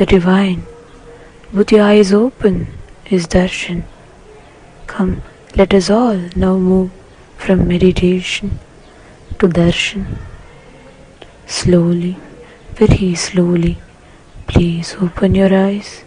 the divine. With your eyes open is darshan. Come, let us all now move from meditation to darshan. Slowly, very slowly, please open your eyes.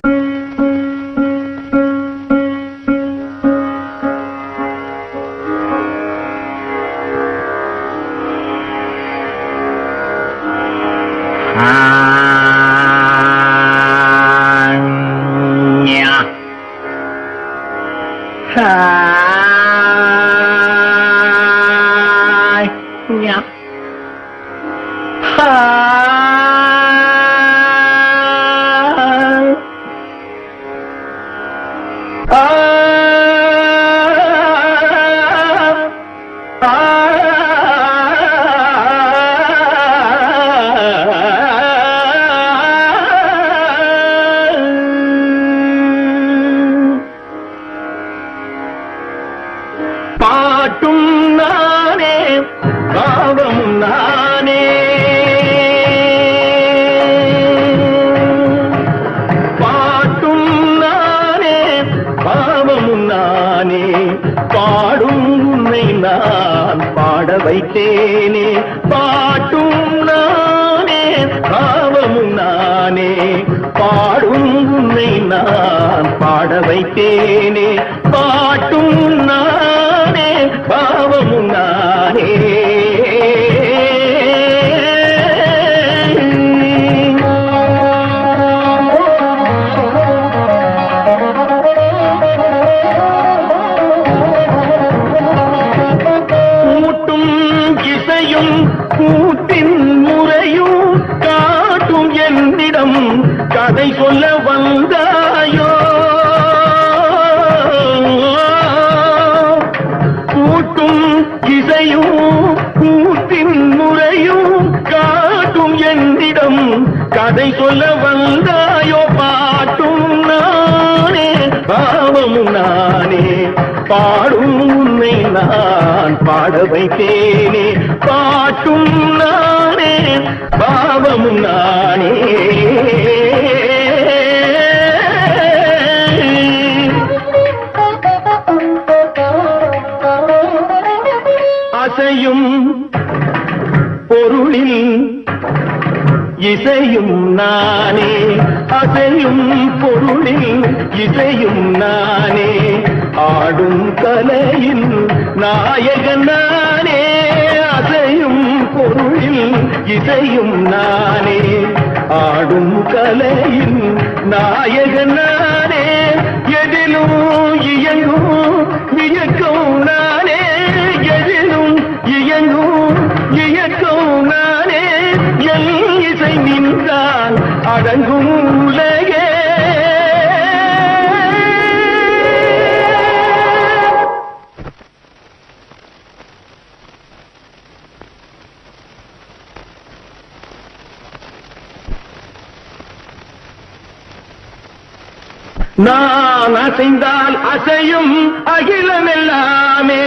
நான் அசைந்தால் அசையும் அகிலமெல்லாமே,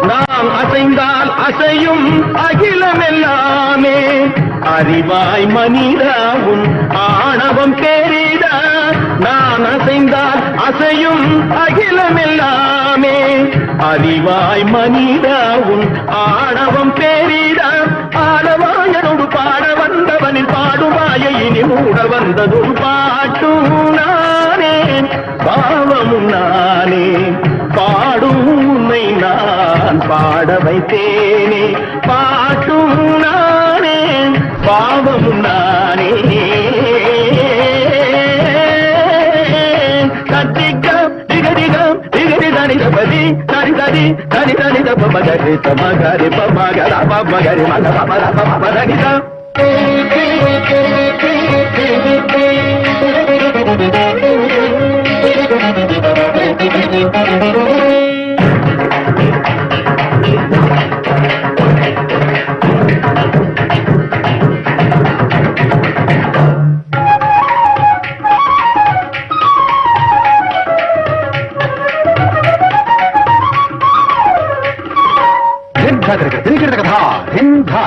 நாம் அசைந்தால் அசையும் அகிலமெல்லாமே. அறிவாய் மனிதாவும் ஆணவம் கேரிடா, நான் அசைந்தால் அசையும் அகிலமெல்லாமே. அறிவாய் மனிதாவும் ஆணவம் பேரிடா, ஆடவாயனோடு பாட வந்தவனின் பாடுவாயை இனி மூட வந்ததொரு பாட்டும் நானே, பாவமும் நானே. பாடும் உன்னை நான் பாட வைத்தேனே, பாட்டும் நானே, பாவமும் நானே. கத்திக்கம் திகதிகம் திகதி தனிதபதி தனிததி தனி தனித பமகரி தமகரி பமகர பமகரி மக பமர பமரனித.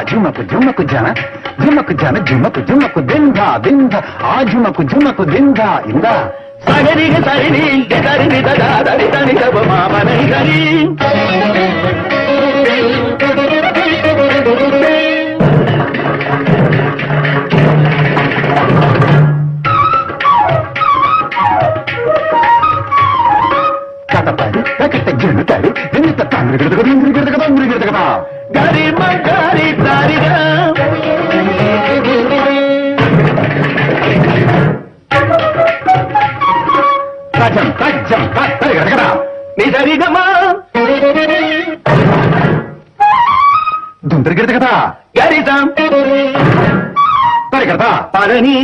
झुमक झुमक जाना झुमक जाना झुमक झुमक दिंदा दिंदा आ झुमक झुमक दिंदा इंदा सगरी सगरी गरी ददा दरी दरी दब मामन गरी జనతాడు ఎంత తండ్రి కదా గరి మగారి దారిగా కజం కజం కదా నీ సరిగమా దుందరి కదా గరితం కదా పదని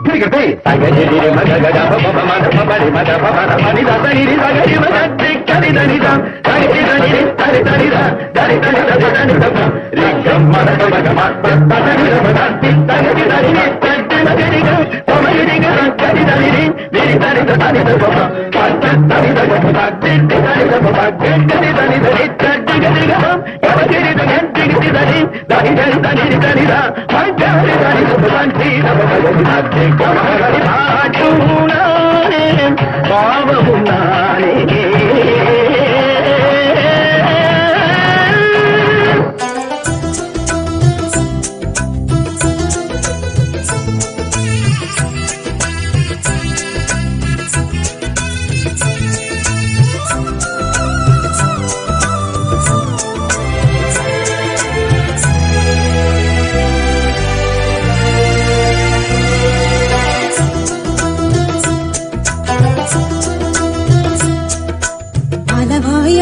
గిరిగతే సగరి మగగడ బబ మద బబడి మద బబర మని దరి సగరి మద దిక్కరి దనిద దరి దరి దరి దరి దరి దరి దరి దరి రిగం మద బగ మద దరి దరి దరి దరి దరి మగరి సమయరి గరి దరి మేరి దరి దరి బబ పద దరి దరి దరి దరి బబ గరి దరి దరి దరి గరి గం గరి దరి దరి దరి దరి దరి దరి దరి దా మగరి దరి సుబంతి బబ గరి பாவமுன்னானே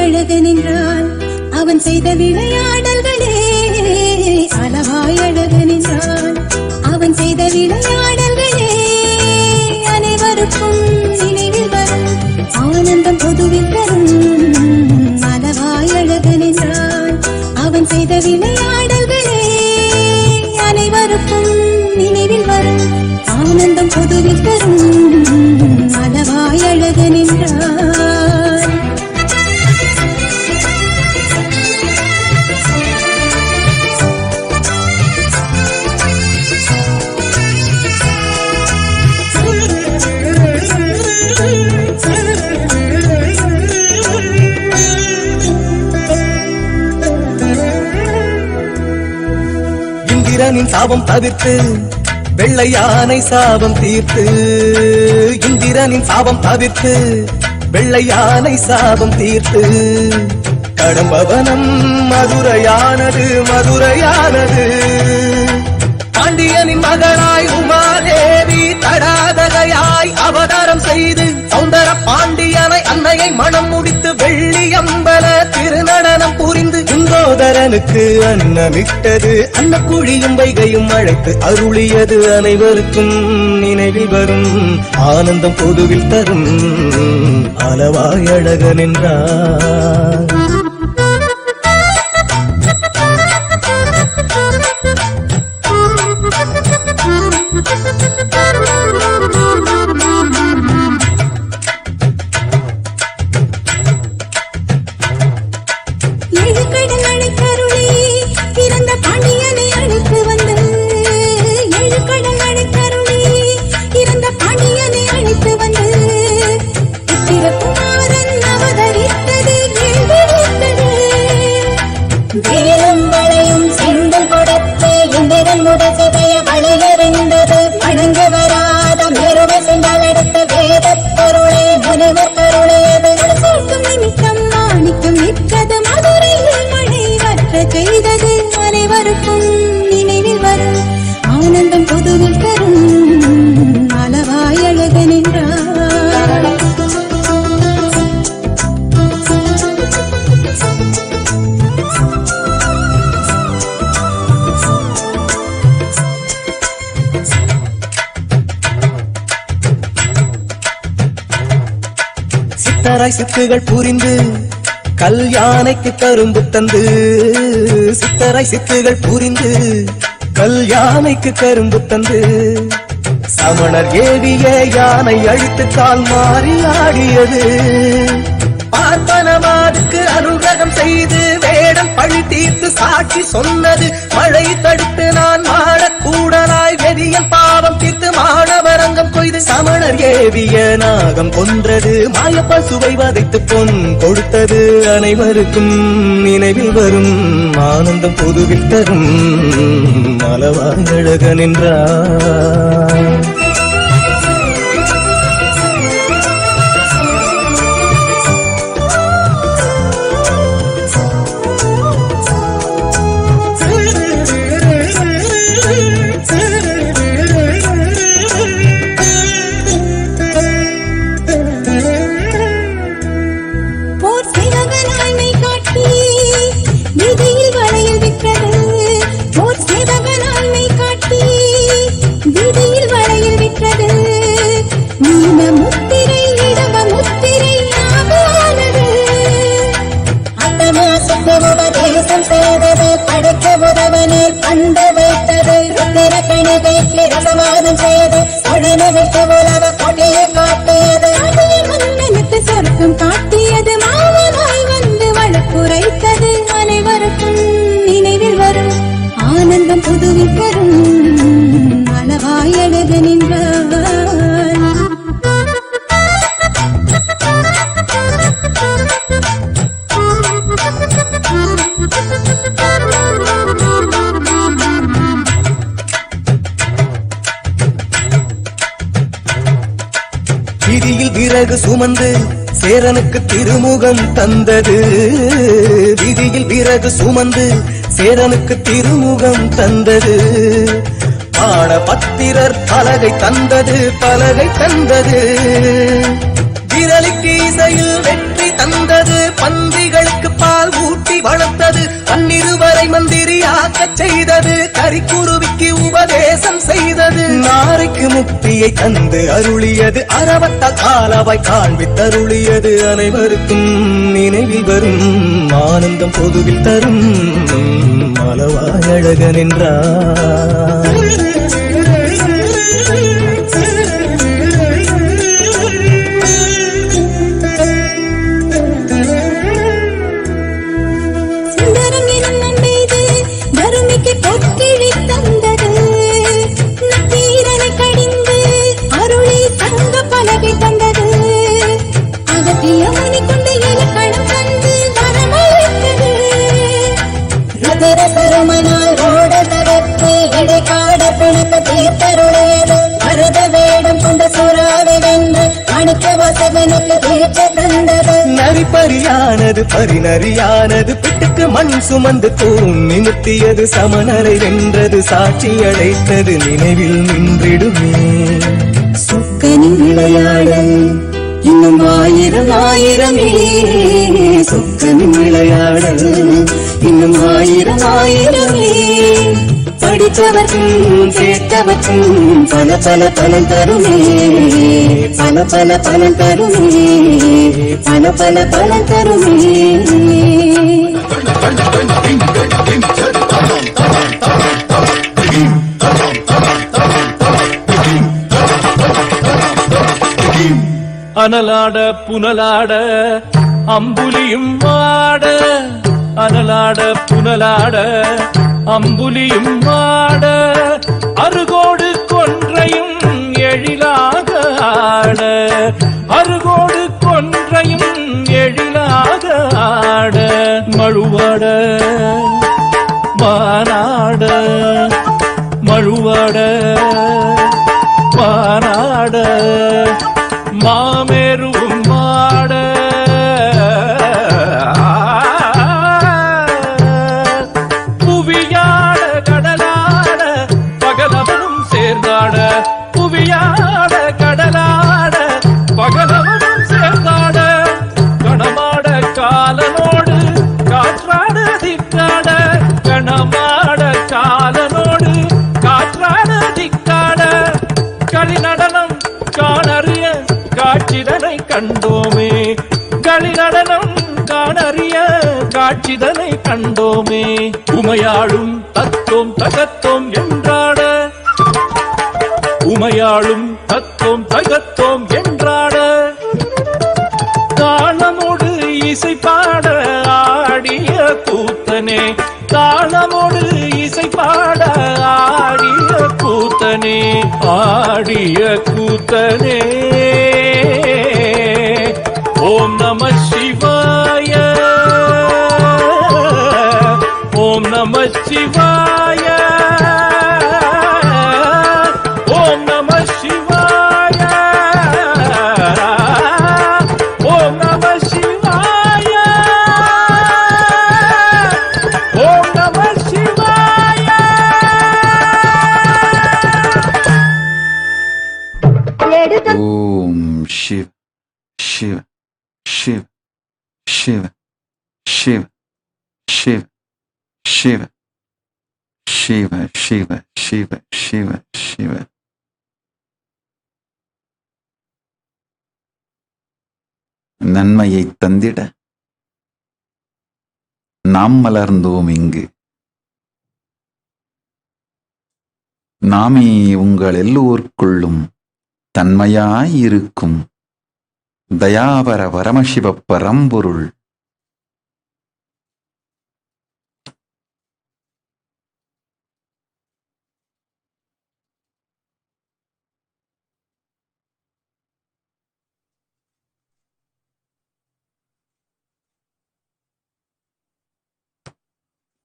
அழகனென்றால் அவன் செய்த விளையாடல்களே அளவாய் அழகனென்றால் அவன் செய்த விளையாடல்களே அனைவருக்கும் நினைவில் வரும் ஆனந்தம் பொதுவில் தரும் அளவாய் அழகனென்றால் அவன் செய்த விளையாடல்களே அனைவருக்கும் நினைவில் வரும் ஆனந்தம் பொதுவில் தரும் அளவாய் அழகனென்றால் இந்திரனின் சாபம் தவிர்த்து வெள்ளை யானை சாபம் தீர்த்து இந்திரனின் சாபம் தவிர்த்து வெள்ளை யானை சாபம் தீர்த்து கடம்பவனம் மதுரையானது மதுரையானது பாண்டியனின் மகனாய் உமாதேவி தடாதகையாய் அவதாரம் செய்து சௌந்தர பாண்டியனை அன்னையை மனம் முடித்து வெள்ளியம்பல திருநடனம் புரிந்து இங்கோதரனுக்கு அன்னமிட்டது அன்னக்குழியும் வைகையும் அழைத்து அருளியது அனைவருக்கும் நினைவில் வரும் ஆனந்தம் பொதுவில் தரும் அளவாய் அழகன் என்றார். சித்தராய் சித்துகள் புரிந்து கல்யாணைக்கு கரும்பு தந்து சித்தராய் சித்துகள் புரிந்து கல்யாணைக்கு கரும்பு தந்து சமணர் ஏவிய யானை அழித்து கால் மாறி ஆடியது பார்ப்பனமாதுக்கு அனுகிரகம் செய்து வேடம் பழி தீர்த்து சாட்சி சொன்னது. மழை தடுத்து நான் மாடக்கூடலாய் வெறியல் பாவம் தீர்த்து மாணவரங்கம் கொய்து சமணர் ஏவிய நாகம் கொன்றது. மாய பசுவை வதைத்து பொன் கொடுத்தது. அனைவருக்கும் நினைவில் வரும் ஆனந்தம் பொதுவில் தரும் அளவாய் அழகன் என்றார். சொர்க்கம் காட்டியது. மாவனாய் வந்து வழக்குரைத்தது. அனைவருக்கும் நினைவில் வரும் ஆனந்தம் புதுவில் பெறும் அளவாய் அழகு நின்றார். விதியில் விறகு சுமந்து சேரனுக்கு திருமுகம் தந்தது. விதியில் விறகு சுமந்து சேரனுக்கு திருமுகம் தந்தது. பாட பத்திரர் பலகை தந்தது. பலகை தந்தது. விரலுக்கு இசையில் வெற்றி தந்தது. பன்றிகளுக்கு பால் ஊட்டி வளர்த்தது. பன்னிருவரை மந்திரியாக்கச் செய்தது. கரிக்குருவிக்கு உபதேசம் செய்தது. நாரைக்கு முக்தியை தந்து அருளியது. அரவத்தால் காலவாய் காண்பித்தருளியது. அனைவருக்கும் நினைவில் வரும் ஆனந்தம் பொதுவில் தரும் அளவாய் அழகன் என்றார். நரிப்பறியானது பரிநறியானது. பிட்டுக்கு மண் சுமந்து தூண் நிமித்தியது. சமணரை வென்றது. சாட்சி அழைத்தது. நினைவில் நின்றிடுமே சொக்கனின் விளையாடல் இன்னும் ஆயிரம் ஆயிரமே. சொக்கனின் விளையாடல் இன்னும் ஆயிரம் ஆயிரமே. படித்தவர்க்கும் கேட்டவர்க்கும் பல பல பலன் தருமே. பல பல பலன் தருமே. பல பல பலன் தருமே. அனலாட புனலாட அம்புலியும் ஆட. அனலாட புனலாட அம்புலியும் ஆட. அருகோடு கொன்றையும் எழிலாக ஆட. அருகோடு கொன்றையும் எழிலாக ஆட. மழுவாட மானாட. மழுவாட மானாட. மாமேருவும் மாட. புவியாட கடலாட பகலவனும் சேர்ந்தாட. புவியாட கடலாட பகலவனும் சேர்ந்தாட. கணமாட காலனோடு காற்றாட திக்காட. கணமாட காலனோடு காற்றாட திக்காட. களி நடனம் காணறிய காட்சிதனை கண்டோமே. களி நடனம் காணறிய காட்சிதனை கண்டோமே. உமையாளும் தத்தோம் தகத்தோம் என்றாட. உமையாளும் தத்தோம் தகத்தோம் என்றாட. தாளமோடு ஆடிய கூத்தனே ஓம் நம சிவாய ஓம் நம சிவாய ஓம் நம சிவாய ஓம் நம சிவாய ஓம் நம சிவாய. ஓம் சிவ சிவ சிவ சிவ சிவ சிவ சிவ சிவ சிவ சிவ சிவ சிவ. நன்மையை தந்திட நாம் மலர்ந்தோம் இங்கு. நாமே உங்கள் எல்லோருக்குள்ளும் தன்மையாயிருக்கும் தயாபர பரமசிவ பரம்பொருள்.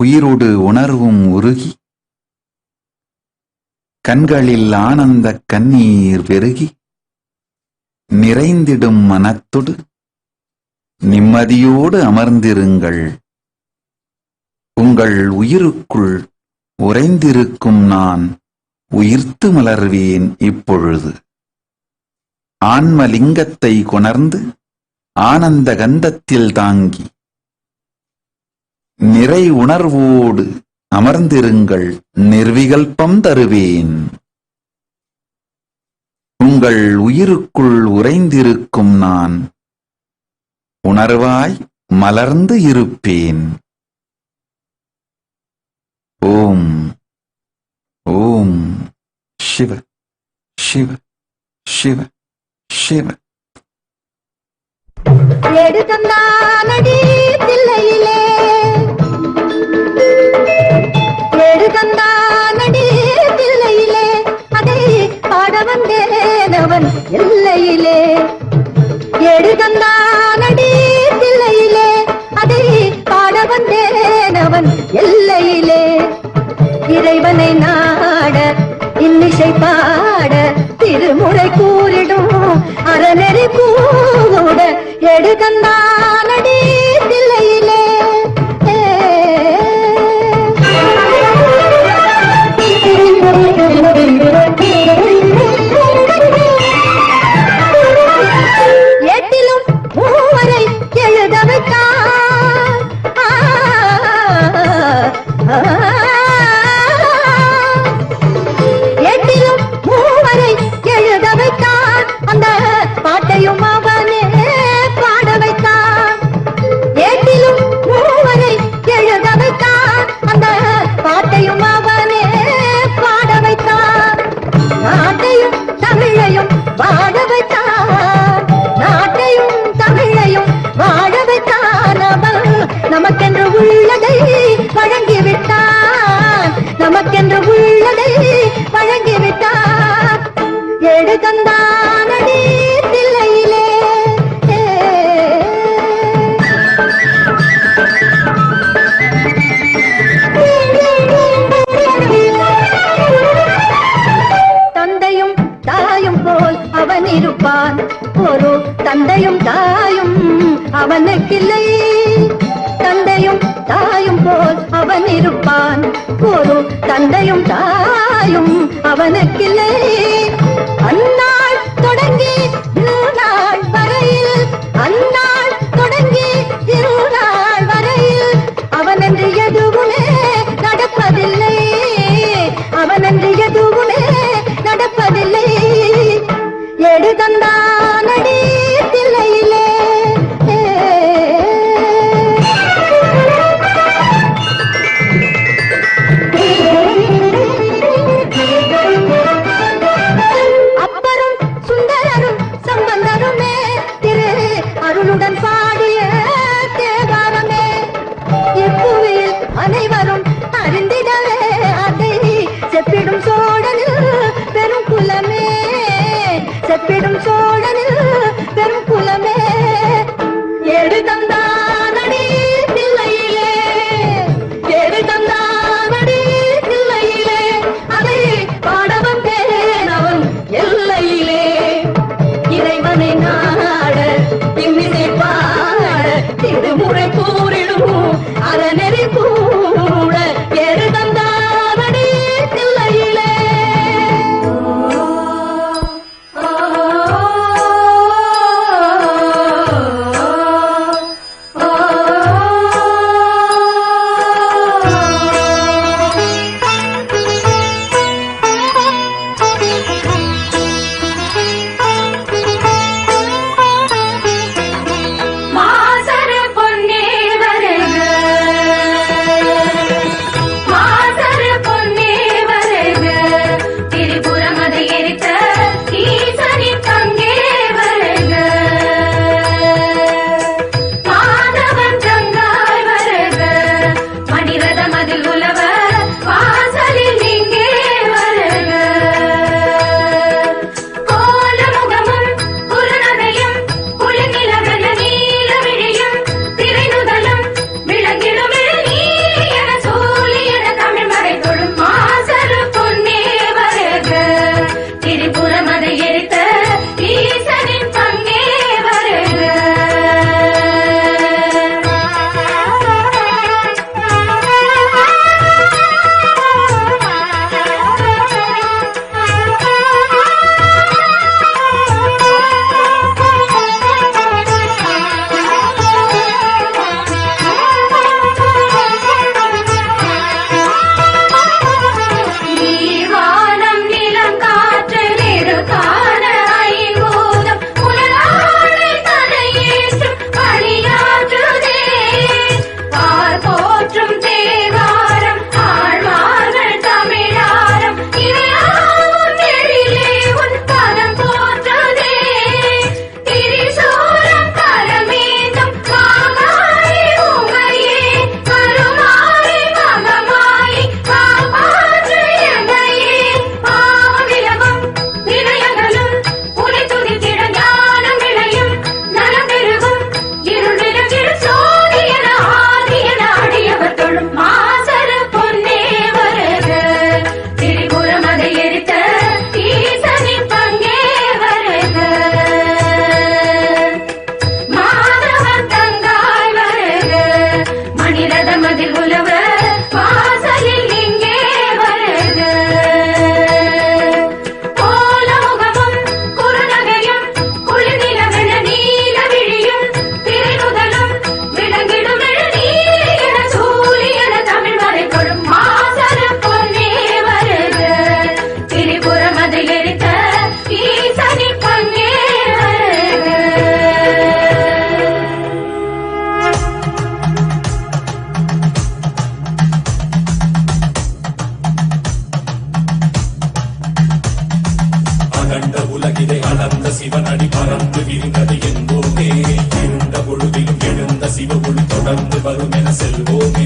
உயிரோடு உணர்வும் உருகி கண்களில் ஆனந்த கண்ணீர் பெருகி நிறைந்திடும் மனத்தொடு நிம்மதியோடு அமர்ந்திருங்கள். உங்கள் உயிருக்குள் உறைந்திருக்கும் நான் உயிர்த்து மலர்வேன் இப்பொழுது. ஆன்மலிங்கத்தை கொணர்ந்து ஆனந்த கந்தத்தில் தாங்கி நிறை உணர்வோடு அமர்ந்திருங்கள். நிர்விகல்பம் தருவேன். உங்கள் உயிருக்குள் உறைந்திருக்கும் நான் உணர்வாய் மலர்ந்து இருப்பேன். ஓம் ஓம் சிவ சிவ சிவ சிவ. எடுத்தந்தானடி தில்லையிலே எடுத்தந்தானடி தில்லையிலே அதை பாட வந்தேனவன் எல்லையிலே. எடுத்தந்தானடி தில்லையிலே அதை பாட வந்தேனவன் எல்லையிலே. இறைவனை நாட இன்னிசை பாட திருமுறை கூறிடும் அறநெறி கூட எடுத்தந்தானடி தில்லையிலே. எட்டிலும் மூவரை எழுத வைத்தான். எட்டிலும் மூவரை எழுத வைத்தான். அந்த பாட்டையும் அவனே பாட வைத்தான். எட்டிலும் மூவரை எழுத வைத்தான். அந்த பாட்டையும் அவனே பாட வைத்தான். நாட்டையும் தமிழையும் வாழ வைத்தான். நாட்டையும் தமிழையும் வாழ வைத்தான். அவன் நமக்கென்று உள்ளதை வழங்கிவிட்டான். நமக்கென்று உள்ளதை வழங்கிவிட்டான். எடுத்தந்தானடி தில்லையிலே. தந்தையும் தாயும் போல் அவன் இருப்பான். ஒரு தந்தையும் தாயும் அவனுக்கில்லை. தந்தையும் தாயும் போல் அவன் இருப்பான். ஒரு தந்தையும் தாயும் அவனுக்கில்லை. அந்நாள் தொடங்கி இருநாள் வரையில் அந்நாள் தொடங்கி இருநாள் வரையில் அவனென்று எதுவுமே நடப்பதில்லை. அவனென்று எதுவுமே நடப்பதில்லை. எடுத்தந்தானடி தில்லையிலே. அப்பரும் விரிந்தது என்போமே. இருண்ட பொழுதிலும் எழுந்த சிவபொழி தொடர்ந்து வரும் என செல்வோமே.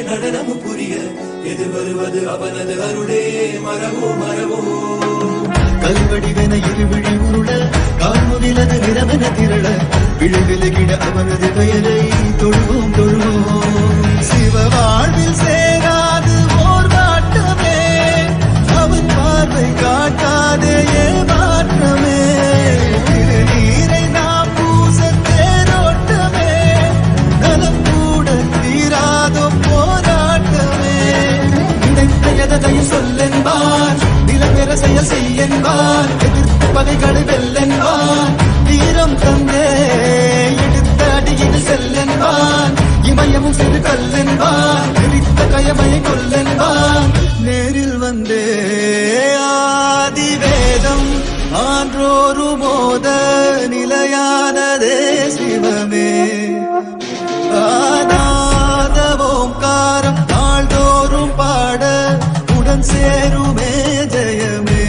நடனம் புரிய எது வருவது அவனது அருளே. மரவோ மரவோ கல்வடிவென இருவிழி உருள காமுதிலது நிறமென திரள விழுவிலகிட அவனது பெயரை தொழுவோம் தொழுவோம். சிவ வாழ்வில் சேராது ஓர் வாட்டமே, அவன் பார்வை காட்டாதே ஏமாற்றமே. திருநீரை நாம் பூச தேரோட்டமே, நலம் கூட தீராதோ போராட்டமே. நினைத்ததையும் சொல்லென்பான், நிலப்பெற செயல் செய்யென்பான், எதிர்த்து பகைகளை வெல்லென்பான். வீரம் தந்தே எடுத்த அடியில் செல்லென்பான், இமயமும் சிறு கல்லென்பான், எரித்த கயமையை கொல்லென்பான். நேரில் வந்தே ஆதிவேதம் ஆன்றோரு மோத நிலையானதே சிவமே. ஆனாத ஓங்காரம் நாள்தோறும் பாட உடன் சேருமே ஜெயமே.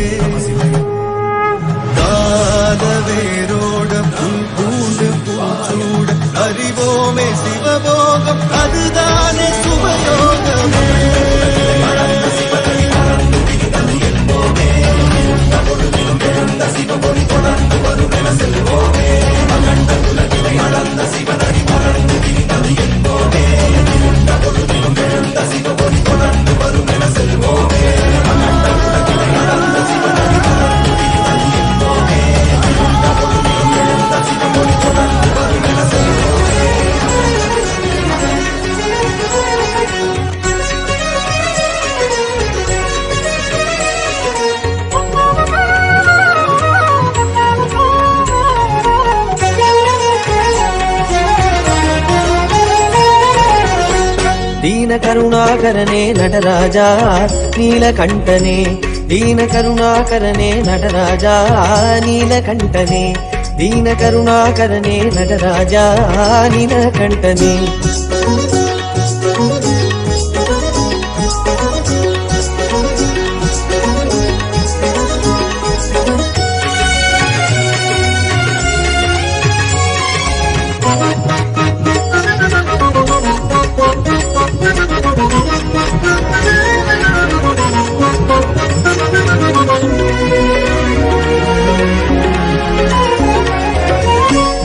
காத வேரோட புல் பூண்டு பூச்சூட அறிவோமே சிவபோகம், அதுதானே சுபயோகமே. சிவபொழி தொடர்ந்து வரும் என செல்வோமே. அகண்ட உலகிலை அளந்த சிவனடி மறந்து விரிந்தது என்போமே. இருண்ட பொழுதிலும் எழுந்த சிவபொழி தொடர்ந்து வரும் என செல்வோமே. அகண்ட உலகிலை அளந்த சிவனடி மறந்து விரிந்தது என்போமே. இருண்ட பொழுதிலும் எழுந்த சிவபொழி தொடர்ந்து வரும் என செல்வோமே. दीन करुणाकरणे नटराजा नीलकण्ठने, दीन करुणाकरणे नटराजा नीलकण्ठने, दीन करुणाकरणे नटराजा नीलकण्ठने.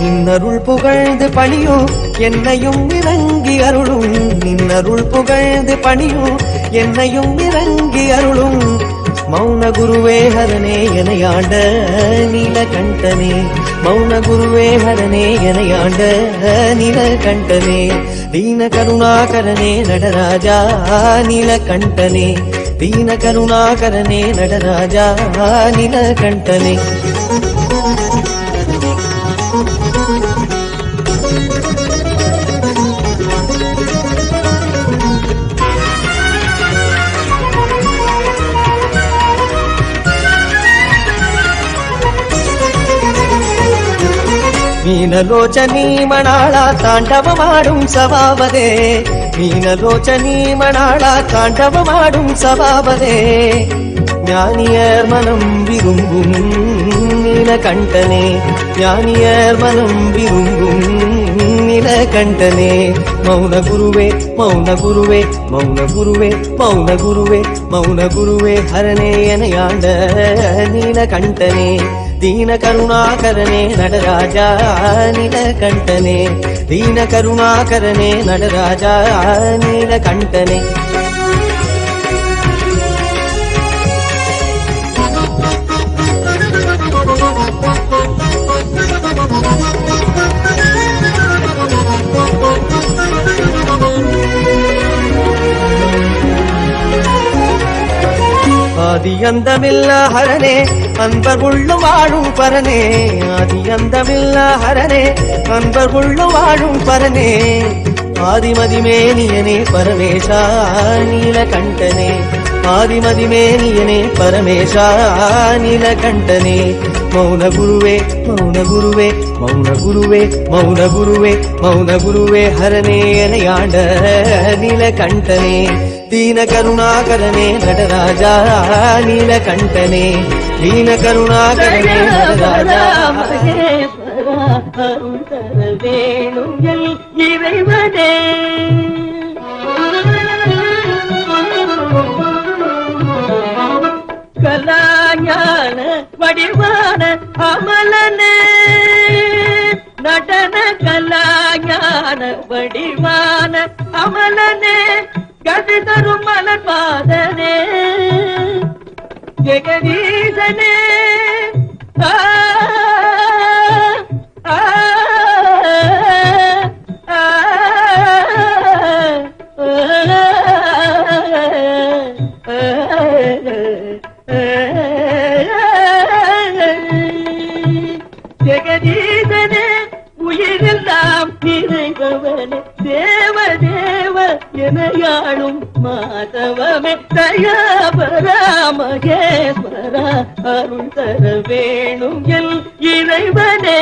நின்னருள் புகழ்ந்து பணியும் என்னையும் இறங்கி அருளும், நின்னருள் புகழ்ந்து பணியும் என்னையும் இறங்கி அருளும். மௌன குருவே ஹரனே எனையாண்ட நீலகண்டனே, மௌன குருவே ஹரனே எனையாண்ட நீலகண்டனே. दीन करुणाकरणे नटराजा नीलकण्ठने, दीन करुणाकरणे नटराजा नीलकण्ठने. मीनलोचनी मणाळा ताण्डवमाडुं सभावदे, मीनलोचनी मणाळा ताण्डवमाडुं सभावदे. ஞானியர் மனம் விரும்பும் நீலகண்டனே, ஞானியர் மனம் விரும்பும் நீலகண்டனே. மௌன குருவே மௌன குருவே மௌன குருவே மௌன குருவே மௌன குருவே ஹரனே எனையாண்ட நீலகண்டனே. தீன கருணாகரனே நடராஜா நீலகண்டனே, தீன கருணாகரனே நடராஜா நீலகண்டனே. ஆதி அந்தமில்ல ஹரனே அன்பர் உள்ளும் வாழும் பரனே, ஆதி அந்தமில்ல ஹரனே அன்பர் உள்ளும் வாழும் பரனே. ஆதிமதிமேனியனே பரமேஷா நீலகண்டனே, ஆதிமதிமேனியனே பரமேஷா நீலகண்டனே. மௌன குருவே மௌன குருவே மௌன குருவே மௌன குருவே மௌன குருவே ஹரனே எனையாண்ட நீலகண்டனே. தீன கருணாகரனே நடராஜா நீலகண்டனே, தீன கருணாகரனே நடராஜா. வேணும் இறைவனே கலாஞான வடிவான அமலனே, நடன கலாஞான வடிவான அமலனே. கதி தரும் மலர்பாதனே ஜெகதீசனே. ஜெகதீசனே உயிரெல்லாம் நிறைபவனே, தேவ தேவ எனையாளும் மாதவமே. தயாபரா மகேஸ்வரா அருள் தர வேணும் இறைவனே.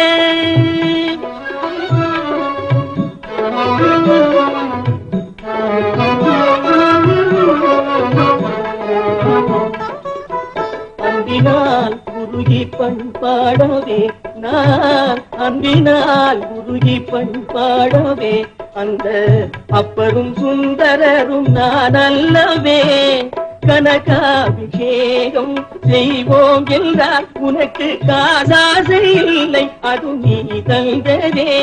அன்பினால் குருகி பண்பாடவே நான், அன்பினால் குருகி பண்பாடவே அந்த அப்பரும் சுந்தரரும் நான் அல்லவே. கனகாபிஷேகம் செய்வோம் என்றால் உனக்கு காசாசை இல்லை, அது நீ தந்ததே.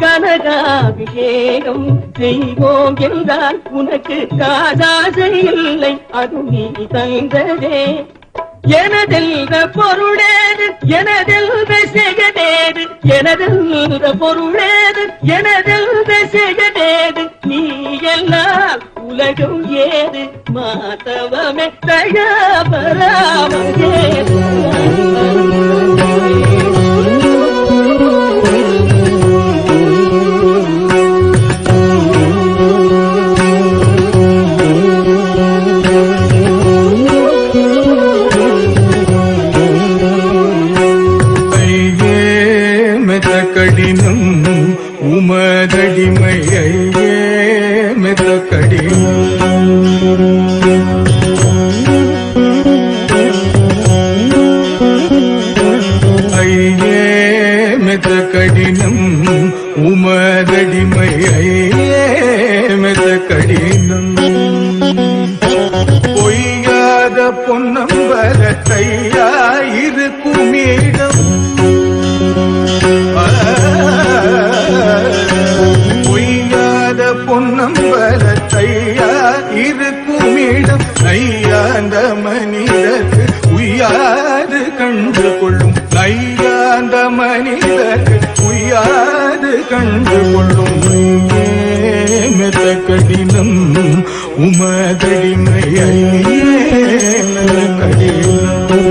கனகாபிஷேகம் செய்வோம் என்றால் உனக்கு காசாசை இல்லை, அது நீ தந்ததே. எனதெல்ல பொருளேது எனதெல்ல செய்யதேது, எனதெல்ல பொருளேது எனதெல்ல செய்யதேது. நீ எல்லாம் உலகம் ஏது மாதவமே தயாபராமகே. கடினம் உமதடிமையே மெத கடினம், ஐயே மெத கடினம் உமதடிமையே மெத கடினம். பொய்யாத பொன்னம்பலத்தையாயிருக்கும் இடம், பொய்யாத பொன்னம்பலத்தையா இருக்கும் இடம். நையாந்த மனிதர்க்கு உய்யாது கண்டு கொள்ளும், நையாந்த மனிதர்க்கு உய்யாது கண்டு கொள்ளும். மெத கடினம் உமதடிமையே கடினம்.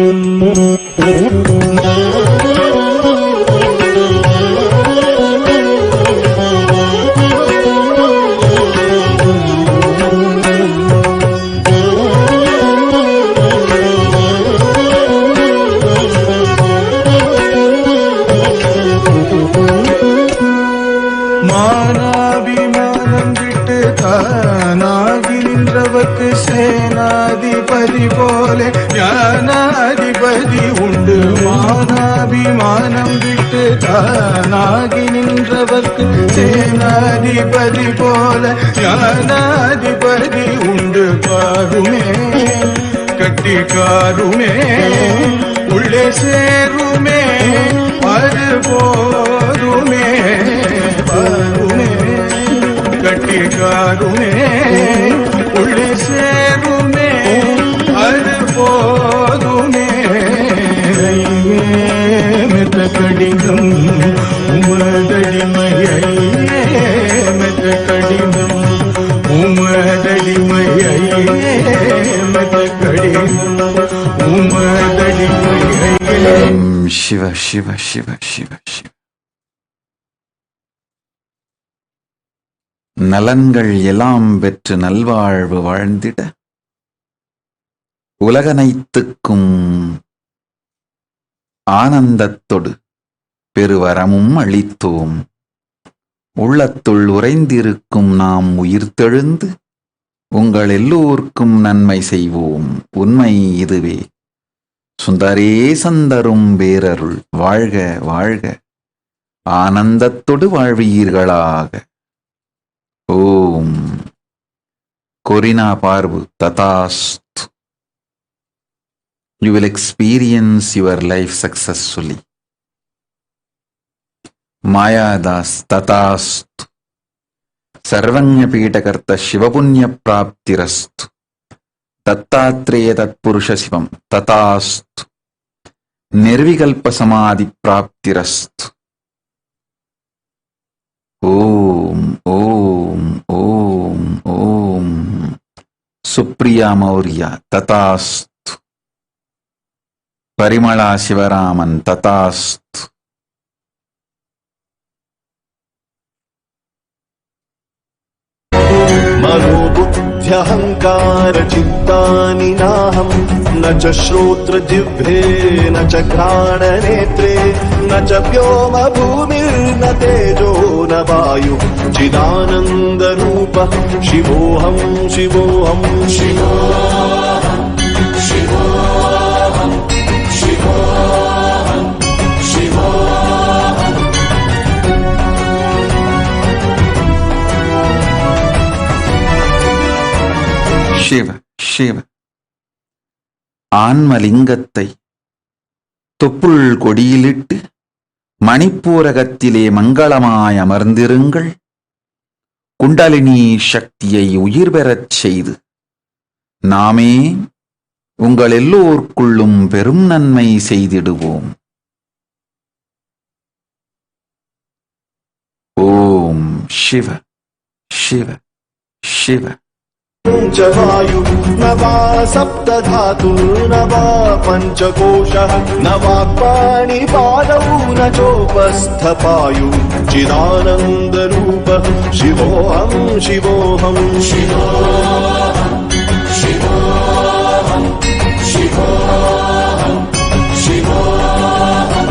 மானாபிமானம் விட்டு தானாகி நின்றவர்க்கு சேனாதிபதி போலே ஞானாதிபதி உண்டு மானாபிமானம் விட்டு தானாகி நின்றவர்க்கு சேனாதிபதி போல ஞானாதிபதி உண்டு காருமே கட்டிக்காருமே உள்ளே சேருமே அது போதுமே பாருமே கட்டிக்காருமே உள்ளே சேருமே அது போதுமே மெத்த கடிதம் உமதடிமையே மெத்த கடிதம் உமதடிமையே மெத்த கடிதம் உமதடிமையே. சிவ சிவ சிவ சிவ சிவ. நலன்கள் எல்லாம் பெற்று நல்வாழ்வு வாழ்ந்திட உலகனைத்துக்கும் ஆனந்தத்தொடு பெருவரமும் அளித்தோம். உள்ளத்துள் உறைந்திருக்கும் நாம் உயிர்த்தெழுந்து உங்கள் எல்லோர்க்கும் நன்மை செய்வோம். உண்மை இதுவே. சுந்தரேசந்தரும் பேரருள் வாழ்க வாழ்க, ஆனந்தத்தொடு வாழ்வீர்களாக. ஓம். கொரினா பார்வு ததாஸ்து. You will experience your life successfully. Mayadas tatastu. Sarvanya Pitakarta Shivapunya Praptirastu. Tattatreya Tatpurusha Sivam tatastu. Nirvikalpa Samadhi Praptirastu. Om Om Om Om. Supriya Maurya tatastu. Parimala Shivaraman tatastu. मनोबुद्ध्यहङ्कार चित्तानि नाहं न च श्रोत्र जिह्वे न च घ्राणनेत्रे न च व्योम भूमिर्न तेजो न वायु चिदानन्दरूपः शिवोऽहं शिवोऽहं शिवोऽहं शिवोऽहं शिवोऽहं शिवोऽहं. சிவ சிவ. ஆன்மலிங்கத்தை தொப்புள் கொடியிலிட்டு மணிப்பூரகத்திலே மங்களமாய் அமர்ந்திருங்கள். குண்டலினி சக்தியை உயிர் பெறச் செய்து நாமே உங்கள் எல்லோருக்குள்ளும் பெரும் நன்மை செய்திடுவோம். ஓம் சிவ சிவ சிவ. च वायु न वा सप्तधातु न वा पञ्चकोशः न वाक्पाणिपादौ न चोपस्थपायु चिदानन्दरूपः शिवोऽहं शिवोऽहं शिवोऽहं शिवोऽहं शिवोऽहं शिवोऽहं.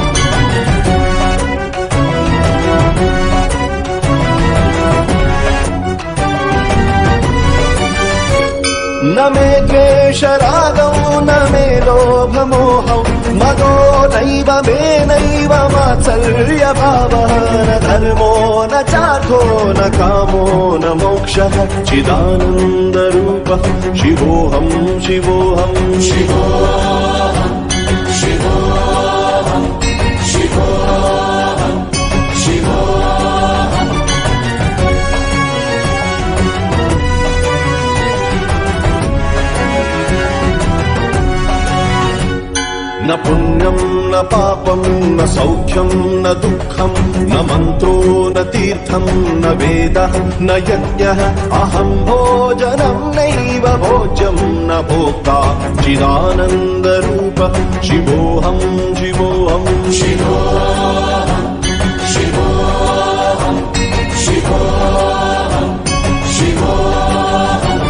न मे द्वेषरागौ न मे लोभमोहौ मदो नैव मेनैव मात्सर्यभावः न धर्मो न चार्थो न कामो न मोक्षः चिदानन्दरूपः शिवोऽहं शिवोऽहं शिवोऽहं शिवोऽहं शिवोऽहं शिवोऽहं. न पुण्यं न पापं न सौख्यं न दुःखं न मन्त्रो न तीर्थं न वेदः न यज्ञः अहं भोजनं नैव भोज्यं न भोक्ता चिदानन्दरूपः शिवोऽहं शिवोऽहं शिवोऽहं शिवोऽहं शिवोऽहं शिवोऽहं.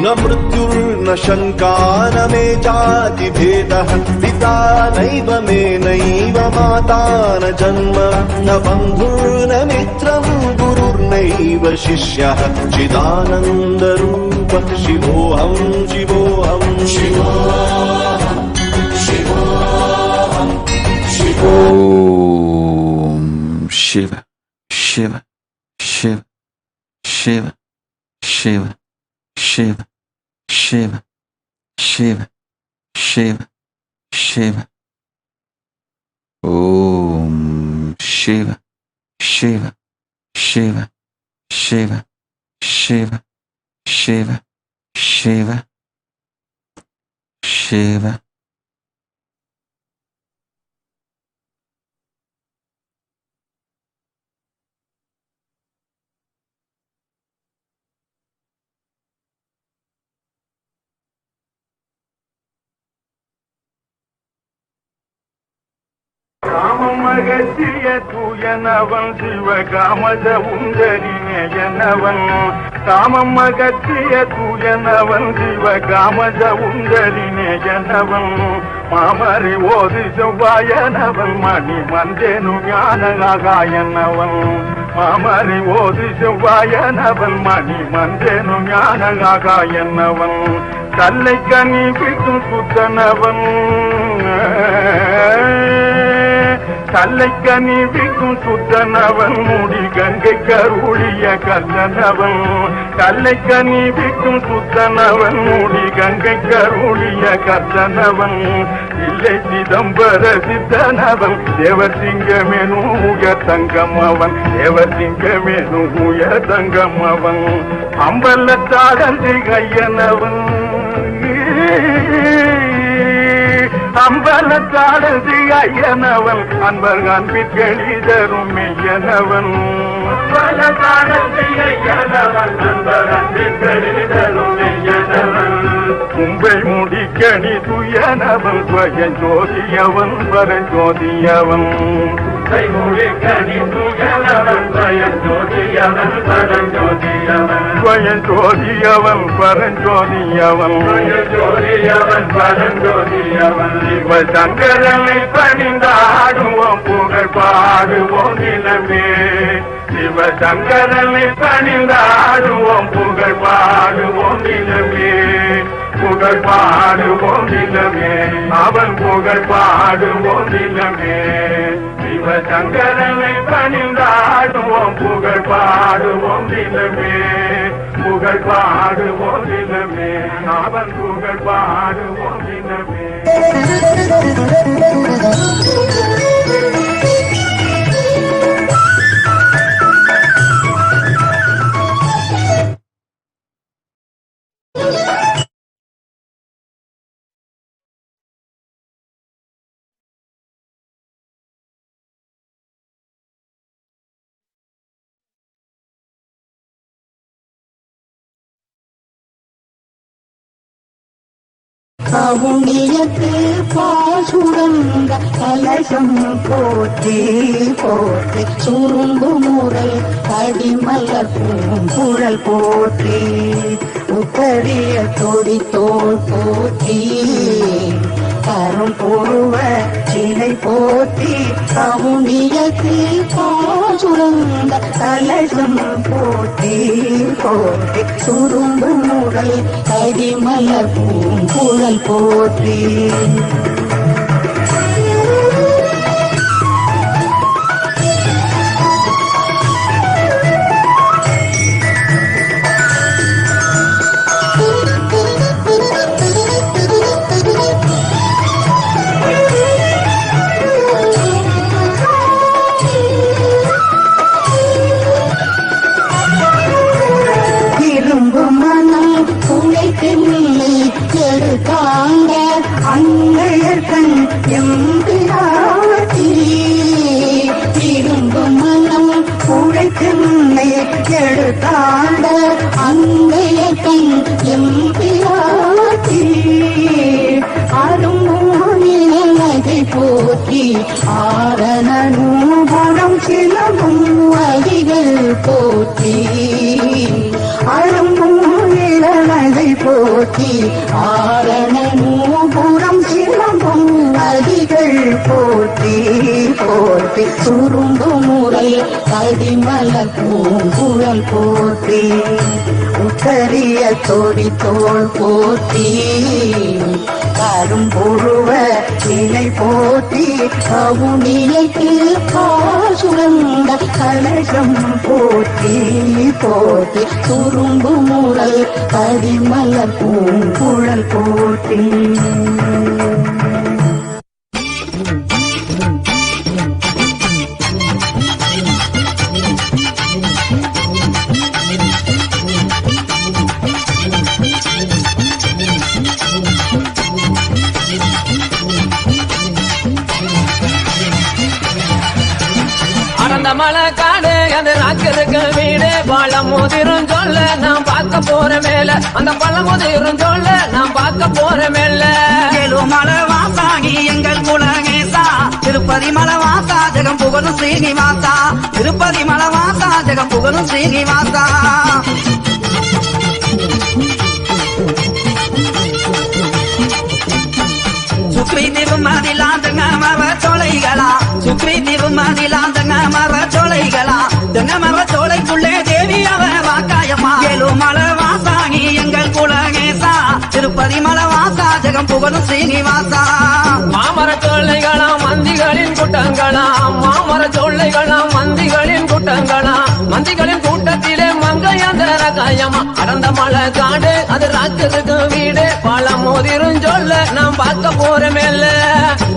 न मृत्युर्न शङ्का न मे जातिभेदः पिता नैव मे नैव माता न जन्म न बन्धुर्न मित्रं गुरुर्नैव शिष्यः चिदानन्दरूप शिवोऽहं शिवोऽहं शिवोऽहं शिवोऽहं ॐ शिव शिव शिव शिव शिव शिव शिव शिव शिव शिव ॐ शिव शिव शिव शिव शिव शिव शिव शिव காமமகற்றிய தூயனவன் சிவகாமத உந்தரினேயனவன் காமமகற்றிய தூயனவன் சிவகாமத உந்தரினேயனவன் மாமரி ஓதி செவ்வாயனவன் மணி மந்தேனு ஞானகாயனவன் மாமரி ஓதி செவ்வாயனவன் மணி மந்தேனு ஞானகாயனவன் கல்லை கனி பிக்கும் சுத்தனவன் கல்லைக்கனி விக்கும் சுத்தனவன் முடி கங்கை கருளிய கல்லனவன் கல்லைக்கனி விக்கும் சுத்தனவன் முடி கங்கை கருளிய கல்லனவன் இல்லை சிதம்பர சித்தனவன் தேவர் சிங்கமேனும் உயர் தங்கம் அவன் தேவர் சிங்கமேனும் உயர் தங்கம் அவன் அம்பலத்தாடல் கையனவன் அம்பலத்தாடல் ஐயனவன் அன்பர் அன்பிற்கெளி தரும் மெய்யனவன் அம்பலத்தாடல் ஐயனவன் அன்பர் அன்பிற்கெளி தரும் மெய்யனவன் கும்பை முடிக்கணி துயனவன் ஸ்வயஞ்சோதியவன் பரஞ்சோதியவன் கும்பை முடிக்கணி துயனவன் ஸ்வயஞ்சோதியவன் பரஞ்சோதியவன் ஸ்வயஞ்சோதியவன் பரஞ்சோதியவன் ஸ்வயஞ்சோதியவன் பரஞ்சோதியவன் சிவ சங்கரனை பணிந்தாடுவோம் புகழ் பாடுவோம் நிலமே சிவ சங்கரனை பணிந்தாடுவோம் புகழ் பாடுவோம் நிலமே புகழ் பாடுவோம் நிலமே அவன் புகழ் பாடுவோம் நிலமே சிவ சங்கரனை பணிந்தாடுவோம் புகழ் பாடுவோம் நிலமே புகழ் பாடுவோம் நிலமே அவன் புகழ் பாடுவோம் நிலமே கவுனியத்து பாசுரங்க கலசம் போற்றி போற்றி சுருங்கு முறை அடிமலர் பூங்குழல் போற்றி உத்தரிய தொடி தோல் போற்றி கரும் பொருவ சிலை போற்றி கவுனியத்து பாசுரங்க கலசம் போற்றி போற்றி சுருங்கு முறை அடிமலர் பூங்குழல் போற்றி எடுத்தாங்க அங்கையர்கண் எம்பிராட்டி திரும்பும் மனம் உழைத்தென்னை எடுத்தாண்ட அங்கையர்கண் எம்பிராட்டி அரும்பும் போற்றி ஆரணூபுரம் சிலவும் அடிகள் போற்றி அரும்பும் போற்றி போற்றி ஆரண நூபுரம் சிலம்பும் அடிகள் போற்றி போற்றி சுரும்பு முறை அடிமலர் பூங்குழல் போற்றி உத்தரிய தொடி தோள் போற்றி கரும்புழுவ இலை போற்றி கவுனியைக்கு சுரந்த கலசம் போற்றி போற்றி சுரும்பு முரல் அடிமலர் பூங்குழல் போற்றி. மலை காடு அது ராக்கிருக்கு வீடு பழம் முதிரும் சொல்ல நான் பார்க்க போற மேல அந்த பழம் முதிரும் சொல்ல நான் பார்க்க போற மேல மலை வாசாகி எங்கள் குலகேசா திருப்பதி மலை வாசா ஜெகம் புகழும் ஸ்ரீனிவாசா திருப்பதி மலை வாசா ஜெகம் புகழும் ஸ்ரீனிவாசா சுக்ரி திருமதிலாந்தங்க மர சோலைகளா சுக்ரி திருமதிலாந்தங்க மர சோலைகளா தங்க மர சோலைக்குள்ளே தேவி அவ வாக்காயம்மா ஏழுமலை வாசாகி எங்கள் குலகேசா திருப்பதி மலை வாசா ஜெகம் புகழும் ஸ்ரீனிவாசா மாமர சோலைகளாம் மந்திகளின் கூட்டங்களாம் மாமர சோலைகளாம் மந்திகளின் கூட்டங்களாம் மந்திகளின் கூட்டத்திலே மங்கையந்தர காயம்மா அடர்ந்த மலை காடு அது ராக்கிருக்கு வீடு பழம் மோதிரும் சொல்ல நான் பார்க்க போற மேல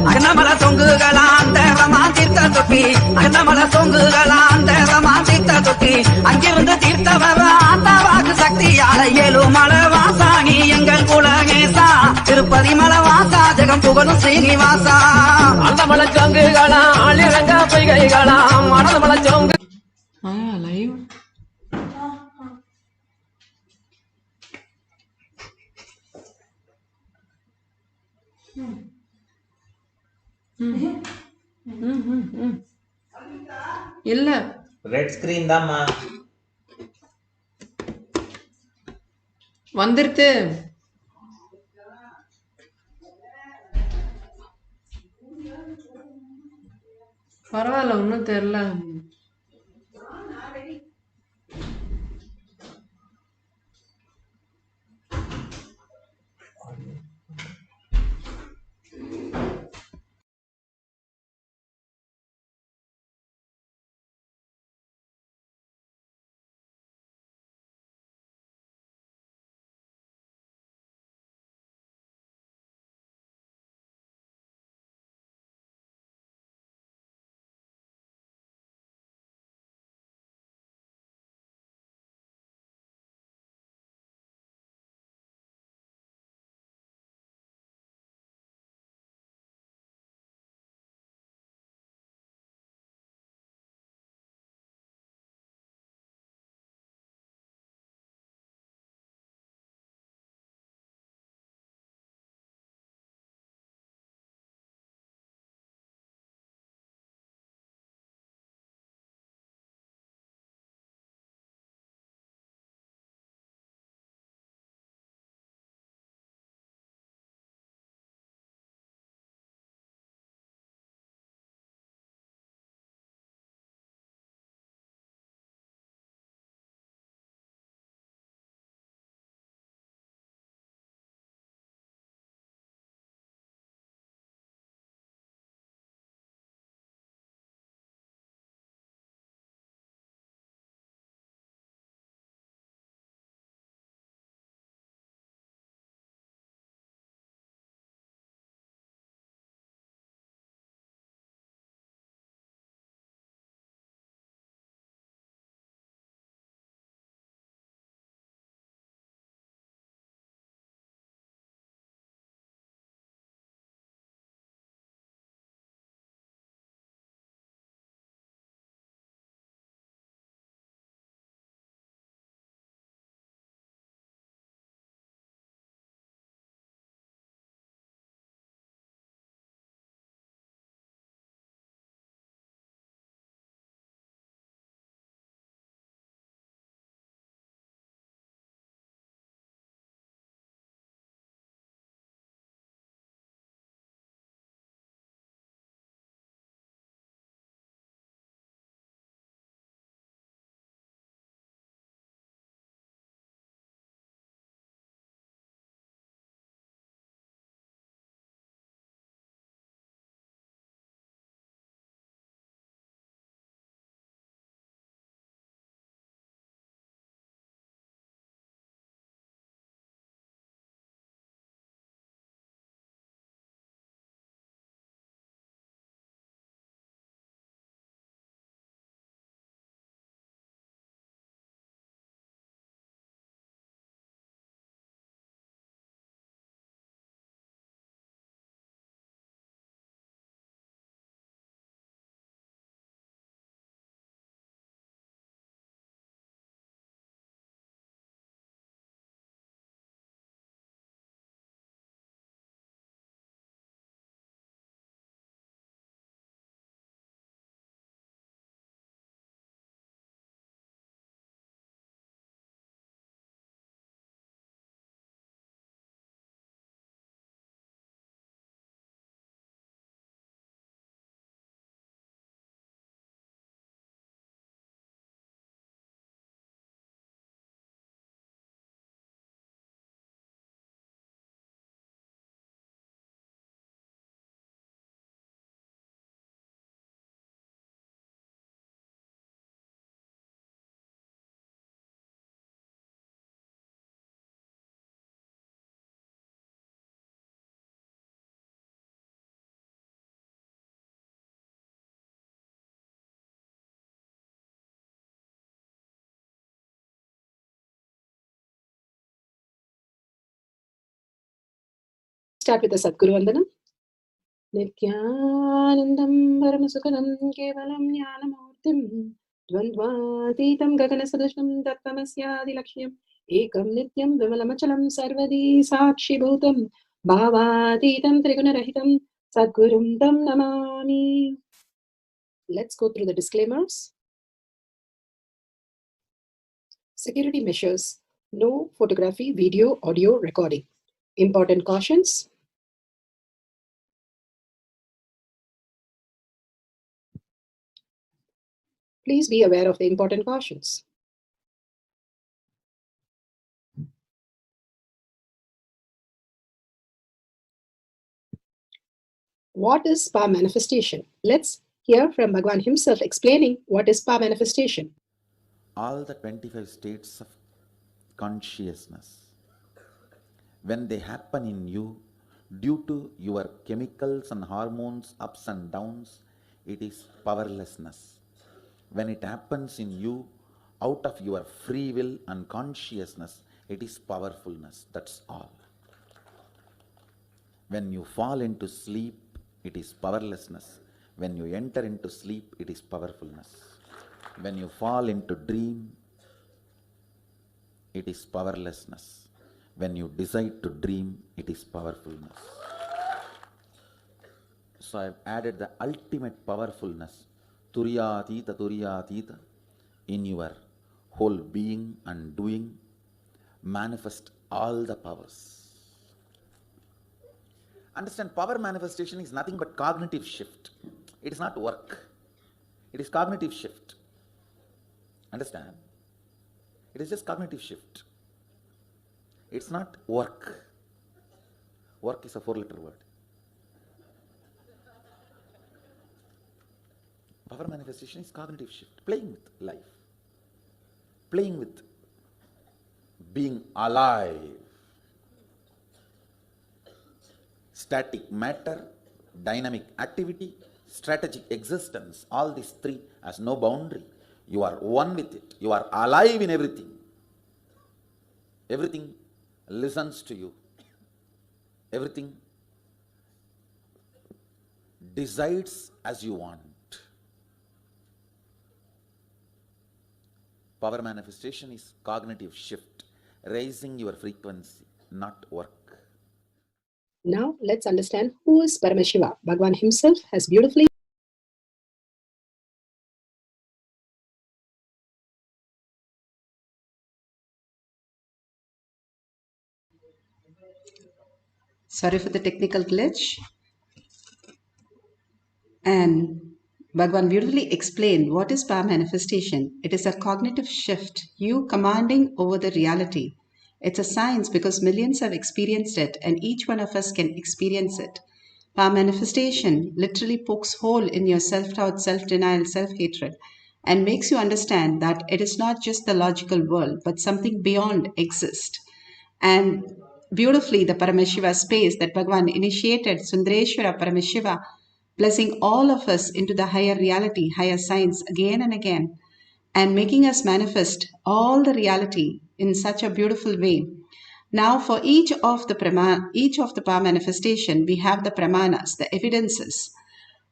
அகனமல தொங்குகளா அந்த ரமா தீர்த்த தொட்டி அகனமல தொங்குகளா அந்த ரமா தீர்த்த தொட்டி அங்கிருந்து தீர்த்த வர ஆத்தாவாக்கு சக்தியால ஏழுமலை வாசாகி எங்கள் குலகேசா திருப்பதி மலை வாசா ஜெகம் புகழும் ஸ்ரீனிவாசா அந்த மலை சங்குகளா ஆளிரங்க பொய்கைகளா மனத மலை சங்கு லைவ் இல்ல ரெட் ஸ்கிரீன் தான்மா வந்துருச்சு. பரவாயில்ல ஒன்றும் தெரியல. Start with the Sadguru Vandanam. Nithyanandam Paramashivoham Kevalam Jnanamurtim Dvandvatitam Gaganasadasham Tattvamasya Lakshmim Ekam Nityam Vimalamachalam Sarvadi Sakshi Bhutam Bhavatitam Trigunarahitam Sadgurum Tam Namami. Let's go through the disclaimers. Security measures. No photography, video, audio recording. Important cautions. Please be aware of the important cautions. What is spa manifestation? Let's hear from Bhagwan himself explaining what is spa manifestation. All the 25 states of consciousness, when they happen in you, due to your chemicals and hormones ups and downs, it is powerlessness. When it happens in you, out of your free will and consciousness, it is powerfulness. That's all. When you fall into sleep, it is powerlessness. When you enter into sleep, it is powerfulness. When you fall into dream, it is powerlessness. When you decide to dream, it is powerfulness. So I have added the ultimate powerfulness, Turyatita, in your whole being and doing. Manifest all the powers. Understand, power manifestation is nothing but cognitive shift. It is not work. It is cognitive shift. Understand? It is just cognitive shift. It's not work. Work is a 4-letter word. Power manifestation is cognitive shift. Playing with life. Playing with being alive. Static matter, dynamic activity, strategic existence, all these three has no boundary. You are one with it. You are alive in everything. Everything listens to you. Everything decides as you want. Power manifestation is cognitive shift, raising your frequency, not work. Now let's understand who is Paramashiva. Bhagwan himself has beautifully Sorry for the technical glitch. And Bhagwan beautifully explained what is power manifestation. It is a cognitive shift, you commanding over the reality. It's a science because millions have experienced it and each one of us can experience it. Power manifestation literally pokes hole in your self-doubt, self-denial, self-hatred and makes you understand that it is not just the logical world but something beyond exists. And beautifully the Paramashiva space that Bhagwan initiated, Sundareshwara Paramashiva, blessing all of us into the higher reality, higher science again and again, and making us manifest all the reality in such a beautiful way. Now for each of the power manifestation, we have the pramanas, the evidences,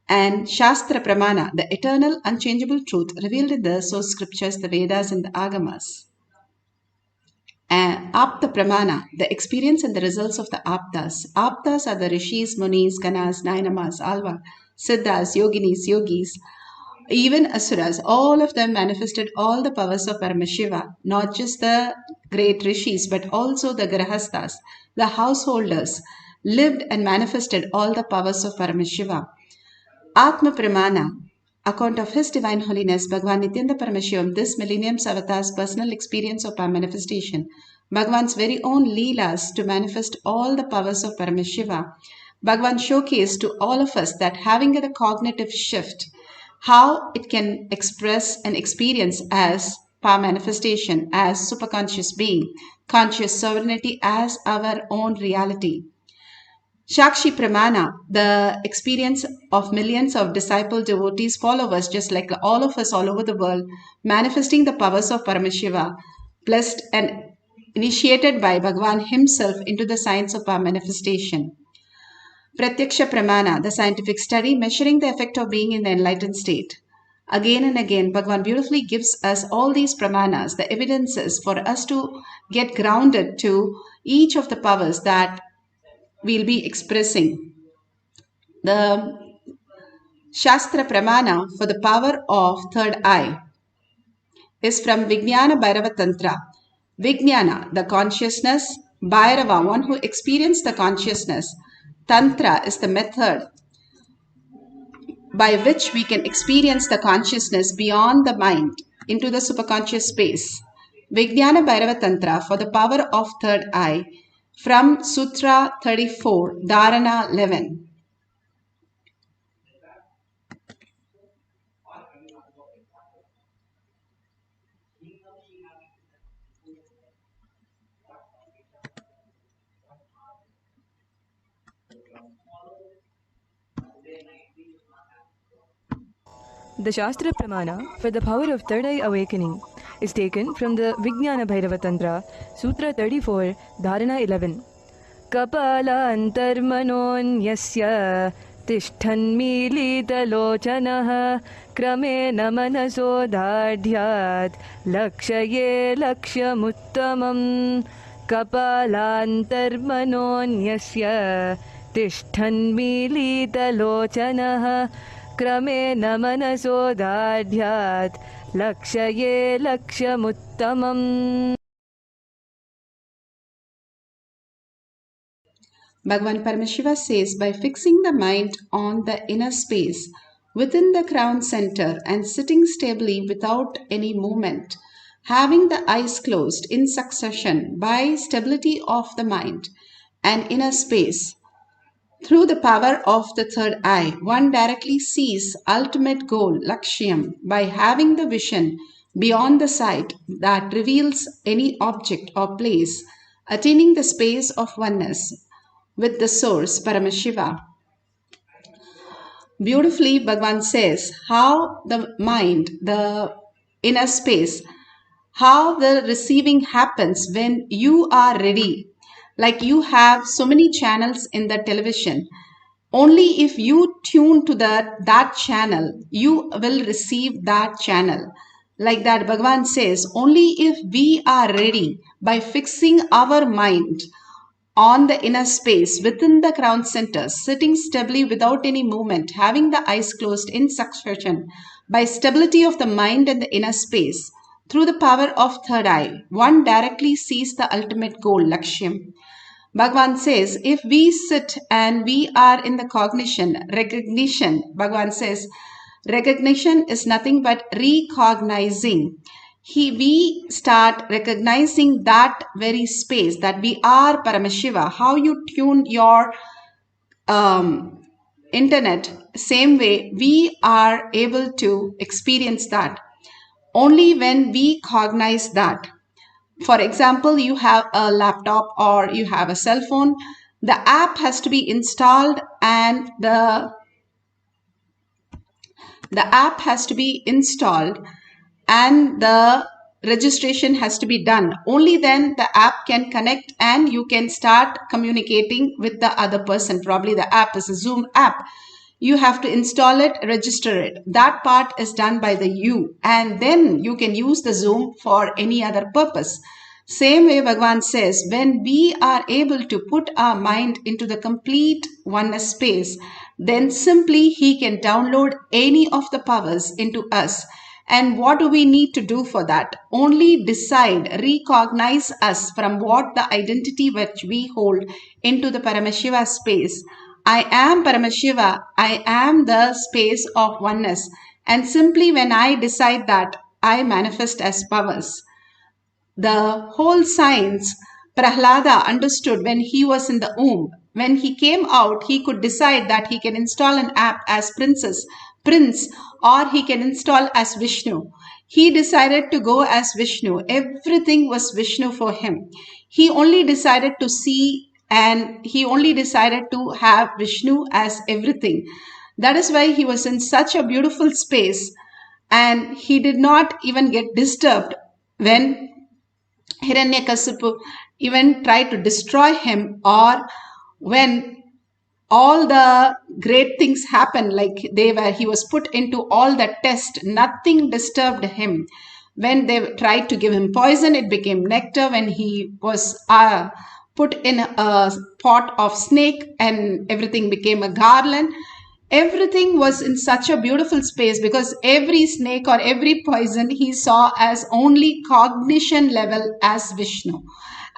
and Shastra Pramana, the eternal unchangeable truth revealed in the source scriptures, the Vedas and the Agamas. And Apta Pramana, the experience and the results of the Aptas. Aptas are the Rishis, Munis, Ganas, Nainamas, Alva, Siddhas, Yoginis, Yogis, even Asuras. All of them manifested all the powers of Paramashiva, not just the great Rishis, but also the Grahasthas, the householders, lived and manifested all the powers of Paramashiva. Atma Pramana, account of His Divine Holiness, Bhagwan Nithyananda Paramashivam, this millennium's avatar's personal experience of power manifestation, Bhagwan's very own Leelas to manifest all the powers of Paramashiva. Bhagwan showcased to all of us that having a cognitive shift, how it can express and experience as power manifestation, as superconscious being, conscious sovereignty as our own reality. Shakshi Pramana, the experience of millions of disciple devotees, followers, just like all of us all over the world, manifesting the powers of Paramashiva, blessed and initiated by Bhagwan himself into the science of power manifestation. Pratyaksha Pramana, the scientific study measuring the effect of being in the enlightened state. Again and again, Bhagavan beautifully gives us all these pramanas, the evidences for us to get grounded to each of the powers that we'll be expressing. The Shastra Pramana for the power of third eye is from Vijnana Bhairava Tantra. Vijnana, the consciousness, Bhairava, one who experienced the consciousness. Tantra is the method by which we can experience the consciousness beyond the mind into the superconscious space. Vijnana Bhairava Tantra for the power of third eye from Sutra 34, Dharana 11. The Shastra Pramana for the power of third eye awakening is taken from the Vijnana Bhairava Tantra, Sutra 34, Dharana 11. Kapala antarmanonyasya tishthanmilitalochanaha kramena manaso dadhyat lakshaye lakshamuttamam. Kapala antarmanonyasya tishthanmilitalochanaha क्रमेण मनसो दाढ्यात् लक्ष्ये लक्ष्यमुत्तमम्. Bhagavan Paramashiva says, by fixing the mind on the inner space within the crown center and sitting stably without any movement, having the eyes closed in succession by stability of the mind and inner space, through the power of the third eye, one directly sees ultimate goal, Lakshyam, by having the vision beyond the sight that reveals any object or place, attaining the space of oneness with the source, Paramashiva. Beautifully, Bhagavan says how the mind, the inner space, how the receiving happens when you are ready. Like you have so many channels in the television. Only if you tune to that channel, you will receive that channel. Like that, Bhagavan says, only if we are ready by fixing our mind on the inner space within the crown center, sitting stably without any movement, having the eyes closed in succession, by stability of the mind and the inner space, through the power of third eye, one directly sees the ultimate goal, Lakshyam. Bhagavan says, if we sit and we are in the recognition, Bhagavan says, recognition is nothing but recognizing. We start recognizing that very space that we are Paramashiva. How you tune your internet, same way we are able to experience that. Only when we cognize that. For example, you have a laptop or you have a cell phone, the app has to be installed and the app has to be installed and the registration has to be done. Only then the app can connect and you can start communicating with the other person. Probably the app is a Zoom app. You have to install it, register it. That part is done by the you, and then you can use the Zoom for any other purpose. Same way Bhagavan says, when we are able to put our mind into the complete oneness space, then simply he can download any of the powers into us. And what do we need to do for that? Only decide, recognize us from what the identity which we hold into the Paramashiva space. I am Paramashiva, I am the space of oneness. And simply when I decide that, I manifest as powers. The whole science, Prahlada understood when he was in the womb. When he came out, he could decide that he can install an app as prince, or he can install as Vishnu. He decided to go as Vishnu. Everything was Vishnu for him. He only decided to see and he only decided to have Vishnu as everything. That is why he was in such a beautiful space and he did not even get disturbed when Hiranyakasipu even tried to destroy him, or when all the great things happened, like he was put into all the test, nothing disturbed him. When they tried to give him poison, it became nectar. When he was put in a pot of snake, and everything became a garland. Everything was in such a beautiful space, because every snake or every poison he saw as only cognition level as Vishnu,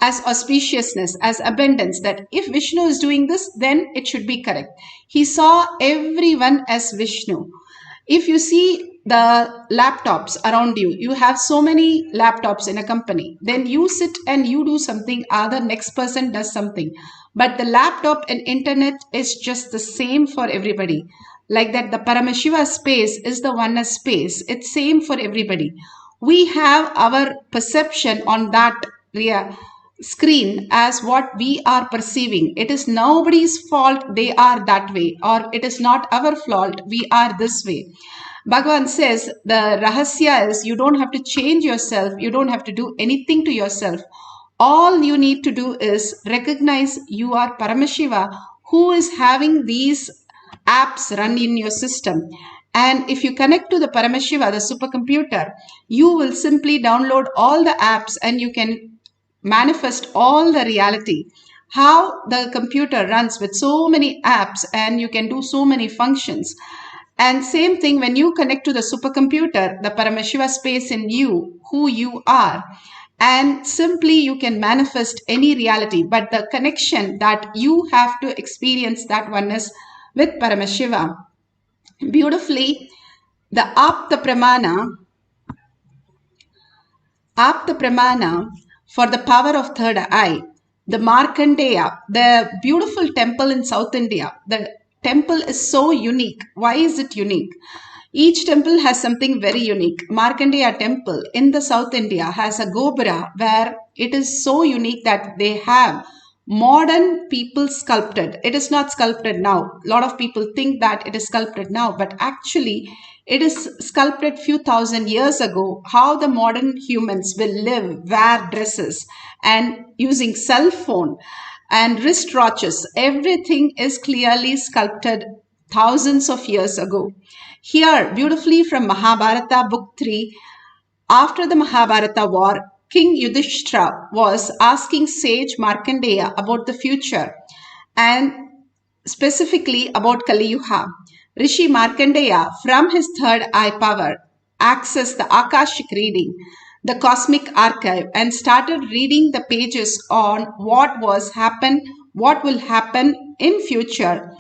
as auspiciousness, as abundance, that if Vishnu is doing this, then it should be correct. He saw everyone as Vishnu. If you see the laptops around you, you have so many laptops in a company, then you sit and you do something, other next person does something. But the laptop and internet is just the same for everybody. Like that, the Paramashiva space is the oneness space. It's same for everybody. We have our perception on that screen as what we are perceiving. It is nobody's fault they are that way, or it is not our fault we are this way. Bhagavan says the rahasya is you don't have to change yourself, you don't have to do anything to yourself. All you need to do is recognize you are Paramashiva, who is having these apps run in your system. And if you connect to the Paramashiva, the supercomputer, you will simply download all the apps and you can manifest all the reality. How the computer runs with so many apps and you can do so many functions. And same thing when you connect to the supercomputer, the Paramashiva space in you, who you are, and simply you can manifest any reality. But the connection that you have to experience that oneness with Paramashiva. Beautifully, the Apta Pramana for the power of third eye, the Markandeya, the beautiful temple in South India. The temple is so unique. Why is it unique? Each temple has something very unique. Markandeya temple in the South India has a gopura where it is so unique that they have modern people sculpted. It is not sculpted now. A lot of people think that it is sculpted now, but actually it is sculpted few thousand years ago. How the modern humans will live, wear dresses, and using cell phone and wristwatches. Everything is clearly sculpted thousands of years ago. Here, beautifully from Mahabharata, book 3, after the Mahabharata war, King Yudhishthira was asking sage Markandeya about the future and specifically about Kali Yuga. Rishi Markandeya, from his third eye power, accessed the Akashic reading, the cosmic archive, and started reading the pages on what will happen in future,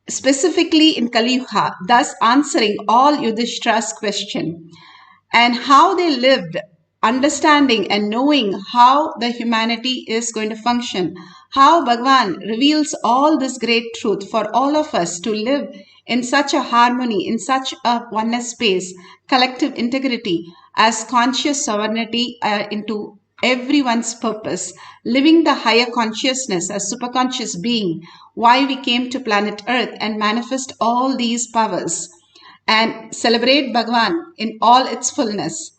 specifically in Kali Yuga, thus answering all Yudhishthira's question, and how they lived, understanding and knowing how the humanity is going to function, how Bhagavan reveals all this great truth for all of us to live in such a harmony, in such a oneness space, collective integrity as conscious sovereignty into everyone's purpose, living the higher consciousness as superconscious being, why we came to planet Earth and manifest all these powers and celebrate Bhagavan in all its fullness.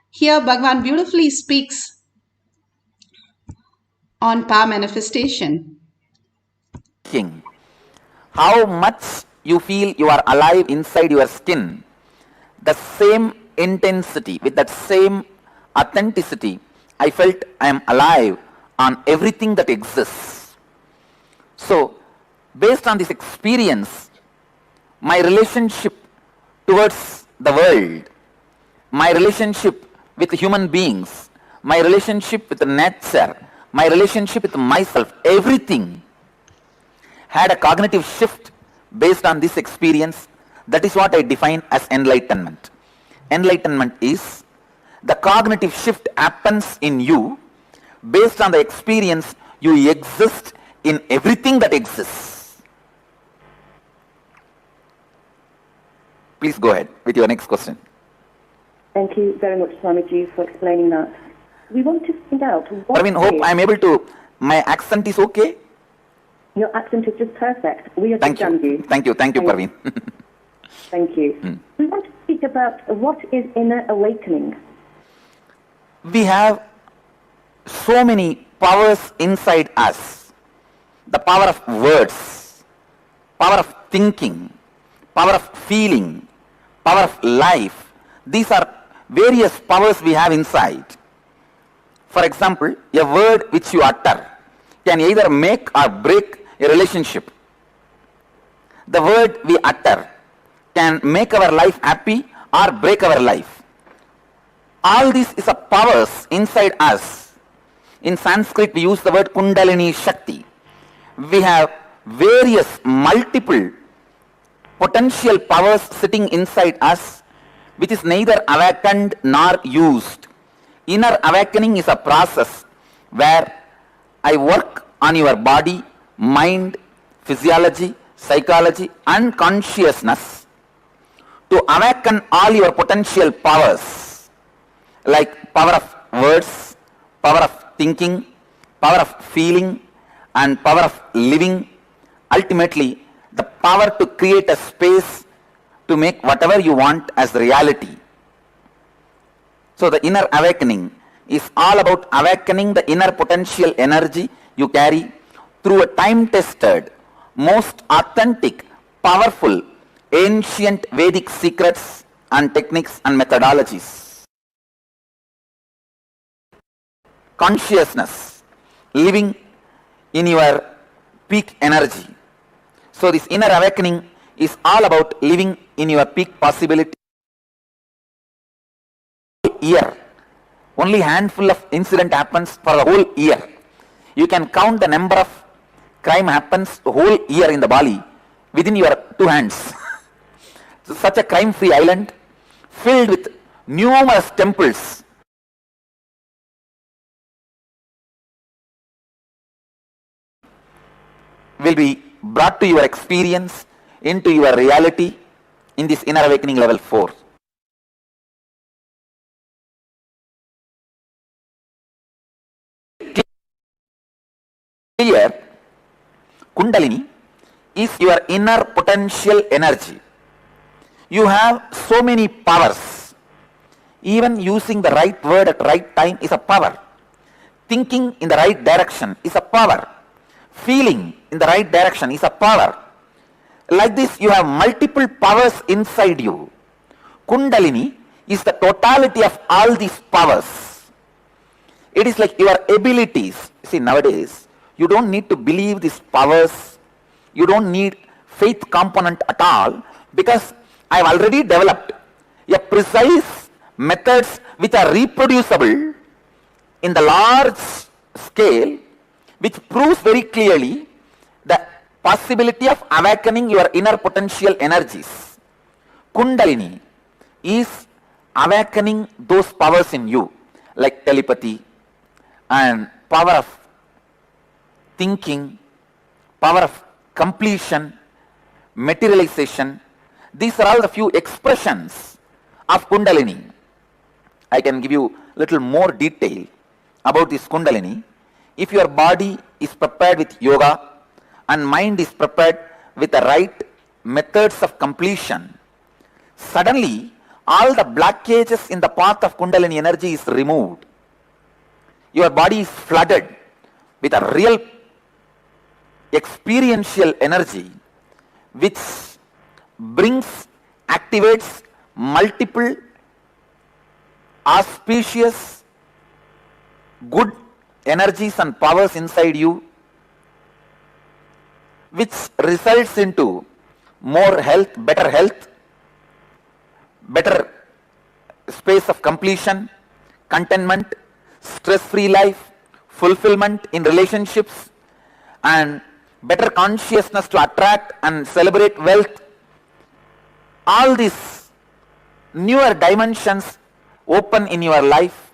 Here Bhagavan beautifully speaks on power manifestation. King, how much you feel you are alive inside your skin, the same intensity, with that same authenticity, I felt I am alive on everything that exists. So, based on this experience, my relationship towards the world, my relationship with human beings, my relationship with nature, my relationship with myself, everything had a cognitive shift based on this experience. That is what I define as enlightenment. Enlightenment is the cognitive shift happens in you based on the experience you exist in everything that exists. Please go ahead with your next question. Thank you very much, Swamiji, for explaining that. We want to find out what Praveen, hope I am able to, my accent is okay? Your accent is just perfect. We understand you. Thank you, Praveen. Thank you. We want to speak about what is inner awakening. We have so many powers inside us. The power of words, power of thinking, power of feeling, power of life. These are various powers we have inside. For example, a word which you utter can either make or break a relationship. The word we utter can make our life happy or break our life. All this is a powers inside us. In Sanskrit, we use the word Kundalini Shakti. We have various multiple potential powers sitting inside us, which is neither awakened nor used. Inner awakening is a process where I work on your body, mind, physiology, psychology and consciousness to awaken all your potential powers, like power of words, power of thinking, power of feeling and power of living. Ultimately, the power to create a space to make whatever you want as reality. So the inner awakening is all about awakening the inner potential energy you carry through a time-tested, most authentic, powerful, ancient Vedic secrets and techniques and methodologies. Consciousness, living in your peak energy. So this inner awakening is all about living in your peak possibility. Year, only handful of incident happens for the whole year. You can count the number of crime happens the whole year in the Bali within your two hands. So such a crime-free island filled with numerous temples. Will be brought to your experience, into your reality in this inner awakening level 4. Here, Kundalini is your inner potential energy. You have so many powers. Even using the right word at the right time is a power. Thinking in the right direction is a power. Feeling in the right direction is a power. Like this, you have multiple powers inside you. Kundalini is the totality of all these powers. It is like your abilities. See, nowadays, you don't need to believe these powers. You don't need faith component at all, because I have already developed a precise methods which are reproducible in the large scale, which proves very clearly the possibility of awakening your inner potential energies. Kundalini is awakening those powers in you, like telepathy and power of thinking, power of completion, materialization. These are all the few expressions of Kundalini. I can give you little more detail about this Kundalini. If your body is prepared with yoga and mind is prepared with the right methods of completion, suddenly all the blockages in the path of Kundalini energy is removed. Your body is flooded with a real experiential energy which brings, activates multiple auspicious, good energies and powers inside you, which results into more health, better space of completion, contentment, stress-free life, fulfillment in relationships, and better consciousness to attract and celebrate wealth. All these newer dimensions open in your life.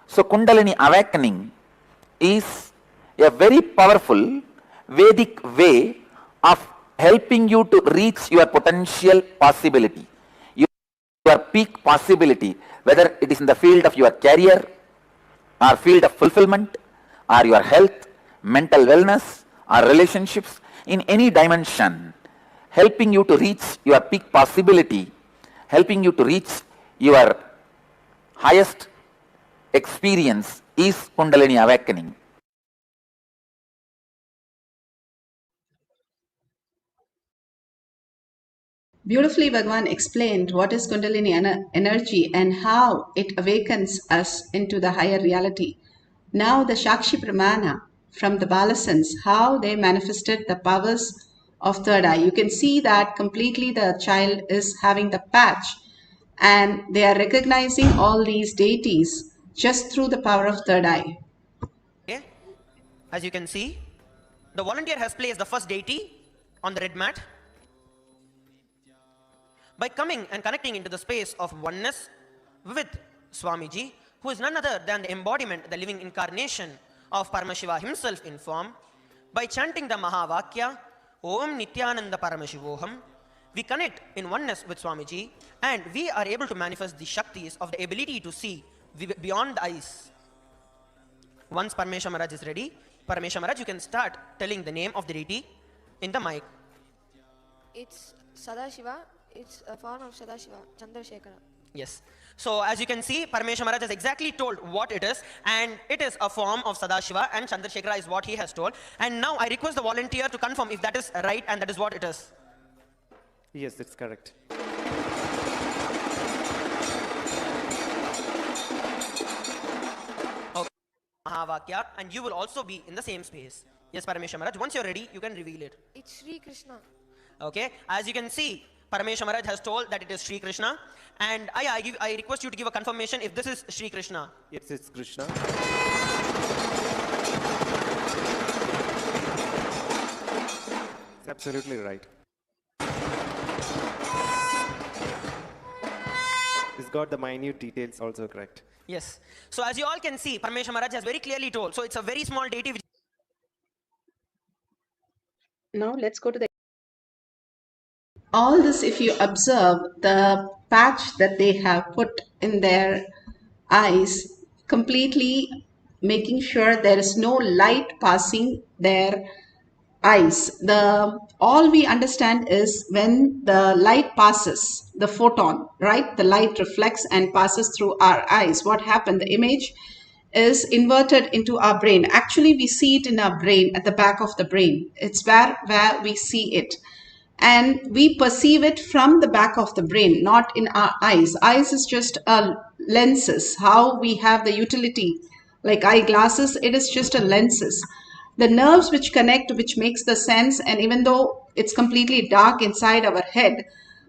So Kundalini awakening is a very powerful Vedic way of helping you to reach your potential possibility, your peak possibility, whether it is in the field of your career or field of fulfillment or your health, mental wellness or relationships, in any dimension, helping you to reach your peak possibility, helping you to reach your highest experience is Kundalini awakening. Beautifully, Bhagavan explained what is Kundalini energy and how it awakens us into the higher reality. Now, the Shakshi Pramana from the Balasans, how they manifested the powers of third eye. You can see that completely the child is having the patch and they are recognizing all these deities just through the power of third eye. Okay. As you can see, the volunteer has placed the first deity on the red mat. By coming and connecting into the space of oneness with Swamiji, who is none other than the embodiment, the living incarnation of Paramashiva himself in form, by chanting the Mahavakya, Om Nithyananda Paramashivoham, we connect in oneness with Swamiji and we are able to manifest the Shaktis of the ability to see beyond the eyes. Once Parameshwar Maharaj is ready, Parameshwar Maharaj, you can start telling the name of the deity in the mic. It's Sadashiva. It's a form of Sadashiva, Chandrasekhara. Yes. So as you can see, Parameshwar Maharaj has exactly told what it is, and it is a form of Sadashiva, and Chandrasekhara is what he has told. And now I request the volunteer to confirm if that is right and that is what it is. Yes, it's correct. Okay. Mahavakya, and you will also be in the same space. Yes, Parameshwar Maharaj, once you're ready, you can reveal it. It's Sri Krishna. Okay, as you can see, Parameshwar Maharaj has told that it is Sri Krishna, and I request you to give a confirmation if this is Sri Krishna. Yes, it's Krishna. It's absolutely right. It's got the minute details also correct. Yes. So as you all can see, Parameshwar Maharaj has very clearly told. So it's a very small deity. Now let's go to the... All this, if you observe the patch that they have put in their eyes, completely making sure there is no light passing their eyes. All we understand is when the light passes, the photon, right? The light reflects and passes through our eyes. What happened? The image is inverted into our brain. Actually, we see it in our brain, at the back of the brain. It's where we see it. And we perceive it from the back of the brain, not in our eyes. Eyes is just lenses, how we have the utility. Like eyeglasses, it is just a lenses. The nerves which connect, which makes the sense, and even though it's completely dark inside our head,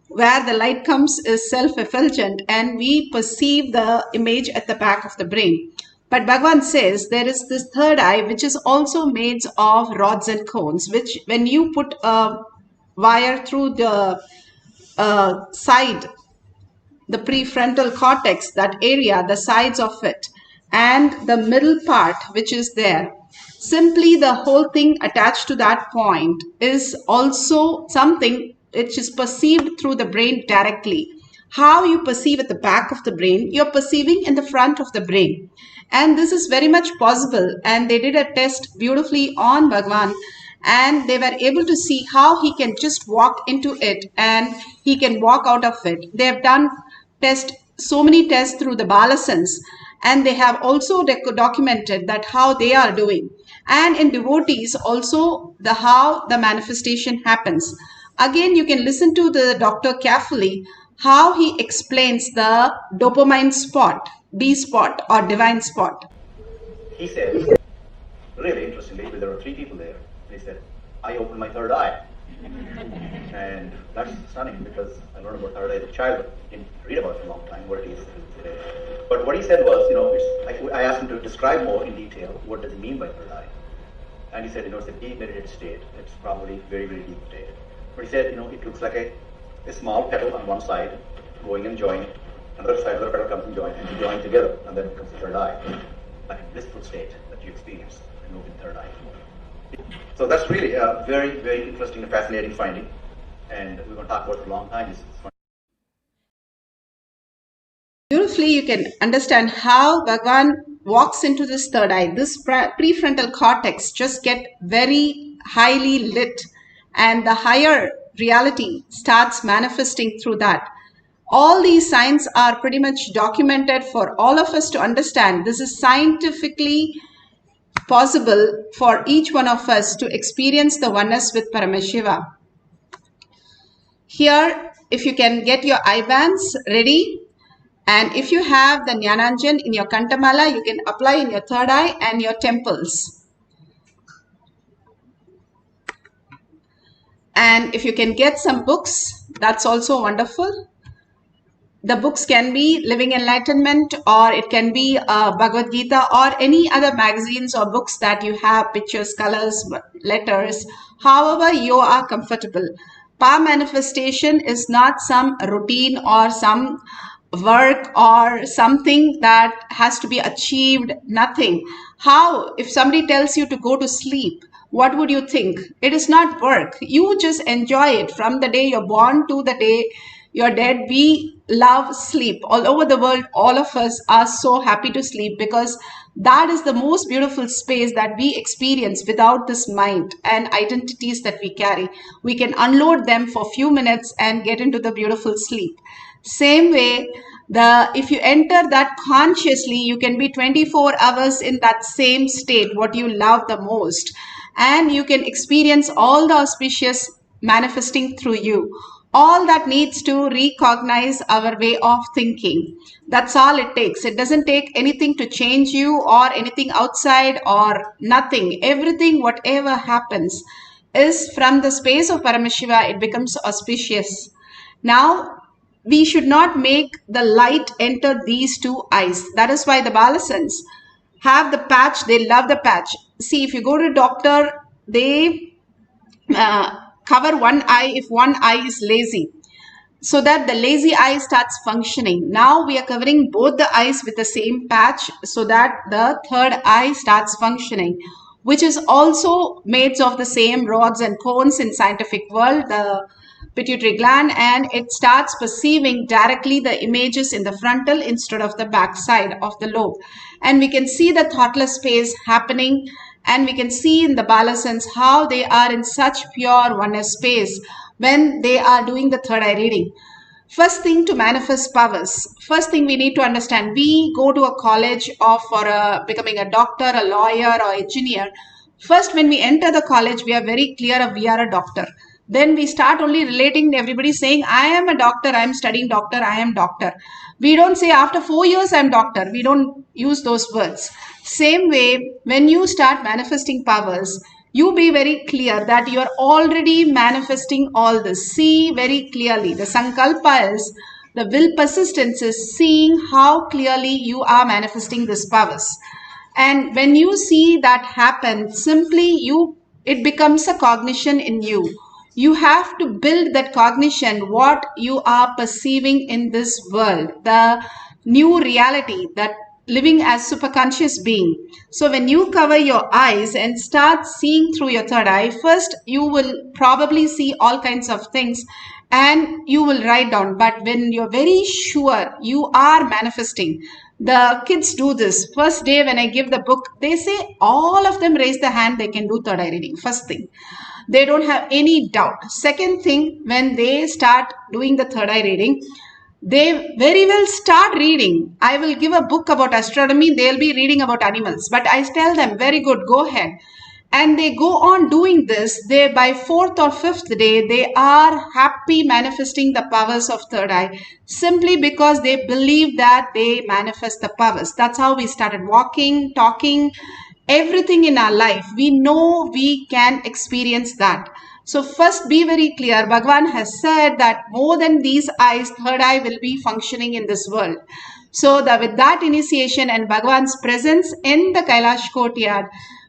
where the light comes is self-effulgent and we perceive the image at the back of the brain. But Bhagavan says there is this third eye which is also made of rods and cones, which when you put a wire through the side, the prefrontal cortex, that area, the sides of it, and the middle part which is there, simply the whole thing attached to that point is also something which is perceived through the brain directly. How you perceive at the back of the brain, you're perceiving in the front of the brain. And this is very much possible. And they did a test beautifully on Bhagavan, and they were able to see how he can just walk into it and he can walk out of it. They have done so many tests through the Balasans, and they have also documented that how they are doing. And in devotees also, how the manifestation happens. Again, you can listen to the doctor carefully, how he explains the dopamine spot, D spot or divine spot. He said, really interestingly, there were 3 people there. He said, I opened my third eye. And that's stunning because I learned about third eye as a child, but didn't read about it for a long time, what it is today. But what he said was, I asked him to describe more in detail what does he mean by third eye. And he said, it's a deep meditative state. It's probably very, very deep state. But he said, it looks like a small petal on one side going and joining. Another side, another petal comes and joins, and you join together, and then it becomes the third eye. Like a blissful state that you experience and move in third eye. So that's really a very, very interesting and fascinating finding, and we're going to talk about it for a long time. Beautifully, you can understand how Bhagavan walks into this third eye. This prefrontal cortex just get very highly lit, and the higher reality starts manifesting through that. All these signs are pretty much documented for all of us to understand. This is scientifically possible for each one of us to experience the oneness with Paramashiva. Here, if you can get your eye bands ready, and if you have the Jnananjan in your Kantamala, you can apply in your third eye and your temples. And if you can get some books, that's also wonderful. The books can be Living Enlightenment, or it can be Bhagavad Gita, or any other magazines or books that you have, pictures, colors, letters, however you are comfortable. Power manifestation is not some routine or some work or something that has to be achieved, nothing. How, if somebody tells you to go to sleep, what would you think? It is not work. You just enjoy it from the day you're born to the day you're dead. We love sleep. All over the world, all of us are so happy to sleep, because that is the most beautiful space that we experience without this mind and identities that we carry. We can unload them for a few minutes and get into the beautiful sleep. Same way, if you enter that consciously, you can be 24 hours in that same state, what you love the most, and you can experience all the auspicious manifesting through you. All that needs to recognize our way of thinking. That's all it takes. It doesn't take anything to change you or anything outside or nothing. Everything, whatever happens, is from the space of Paramashiva. It becomes auspicious. Now, we should not make the light enter these two eyes. That is why the Balasans have the patch. They love the patch. See, if you go to a doctor, they cover one eye if one eye is lazy, so that the lazy eye starts functioning. Now we are covering both the eyes with the same patch, so that the third eye starts functioning, which is also made of the same rods and cones in scientific world, the pituitary gland, and it starts perceiving directly the images in the frontal instead of the back side of the lobe. And we can see the thoughtless space happening, and we can see in the Balasans how they are in such pure oneness space when they are doing the third eye reading. First thing, to manifest powers, first thing we need to understand, we go to a college for becoming a doctor, a lawyer, or engineer. First, when we enter the college, we are very clear of we are a doctor. Then we start only relating, everybody saying, I am a doctor, I am studying doctor, I am doctor. We don't say after 4 years I am doctor. We don't use those words. Same way, when you start manifesting powers, you be very clear that you are already manifesting all this. See very clearly. The Sankalpa is, the will persistence is seeing how clearly you are manifesting these powers. And when you see that happen, simply it becomes a cognition in you. You have to build that cognition, what you are perceiving in this world, the new reality, that living as superconscious being. So when you cover your eyes and start seeing through your third eye, first you will probably see all kinds of things and you will write down. But when you're very sure you are manifesting, the kids do this. First day when I give the book, they say all of them raise the hand, they can do third eye reading. First thing. They don't have any doubt. Second thing, when they start doing the third eye reading, they very well start reading. I will give a book about astronomy, they'll be reading about animals. But I tell them, very good, go ahead. And they go on doing this. They, by 4th or 5th day, they are happy manifesting the powers of third eye, simply because they believe that they manifest the powers. That's how we started walking, talking, everything in our life. We know we can experience that. So first be very clear. Bhagavan has said that more than these eyes, third eye will be functioning in this world. So with that initiation and Bhagavan's presence in the Kailash courtyard,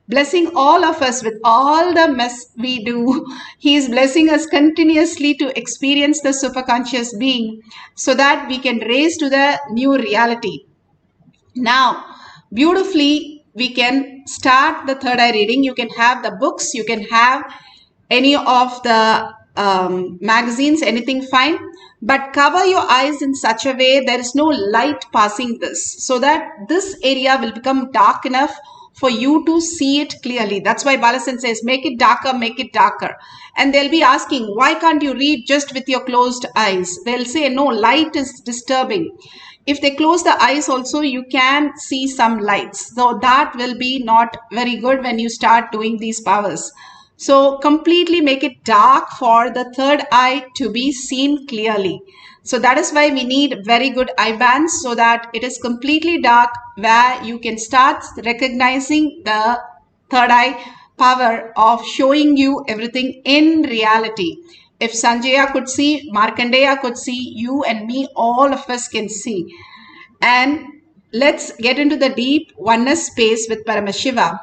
blessing all of us with all the mess we do, he is blessing us continuously to experience the superconscious being, so that we can raise to the new reality. Now, beautifully, we can start the third eye reading. You can have the books, you can have any of the magazines, anything fine, but cover your eyes in such a way there is no light passing this, so that this area will become dark enough for you to see it clearly. That's why Balasan says, make it darker, make it darker. And they'll be asking, why can't you read just with your closed eyes? They'll say, no, light is disturbing. If they close the eyes also, you can see some lights. So that will be not very good when you start doing these powers. So completely make it dark for the third eye to be seen clearly. So that is why we need very good eye bands, so that it is completely dark, where you can start recognizing the third eye power of showing you everything in reality. If Sanjaya could see, Markandeya could see, you and me, all of us can see. And let's get into the deep oneness space with Paramashiva.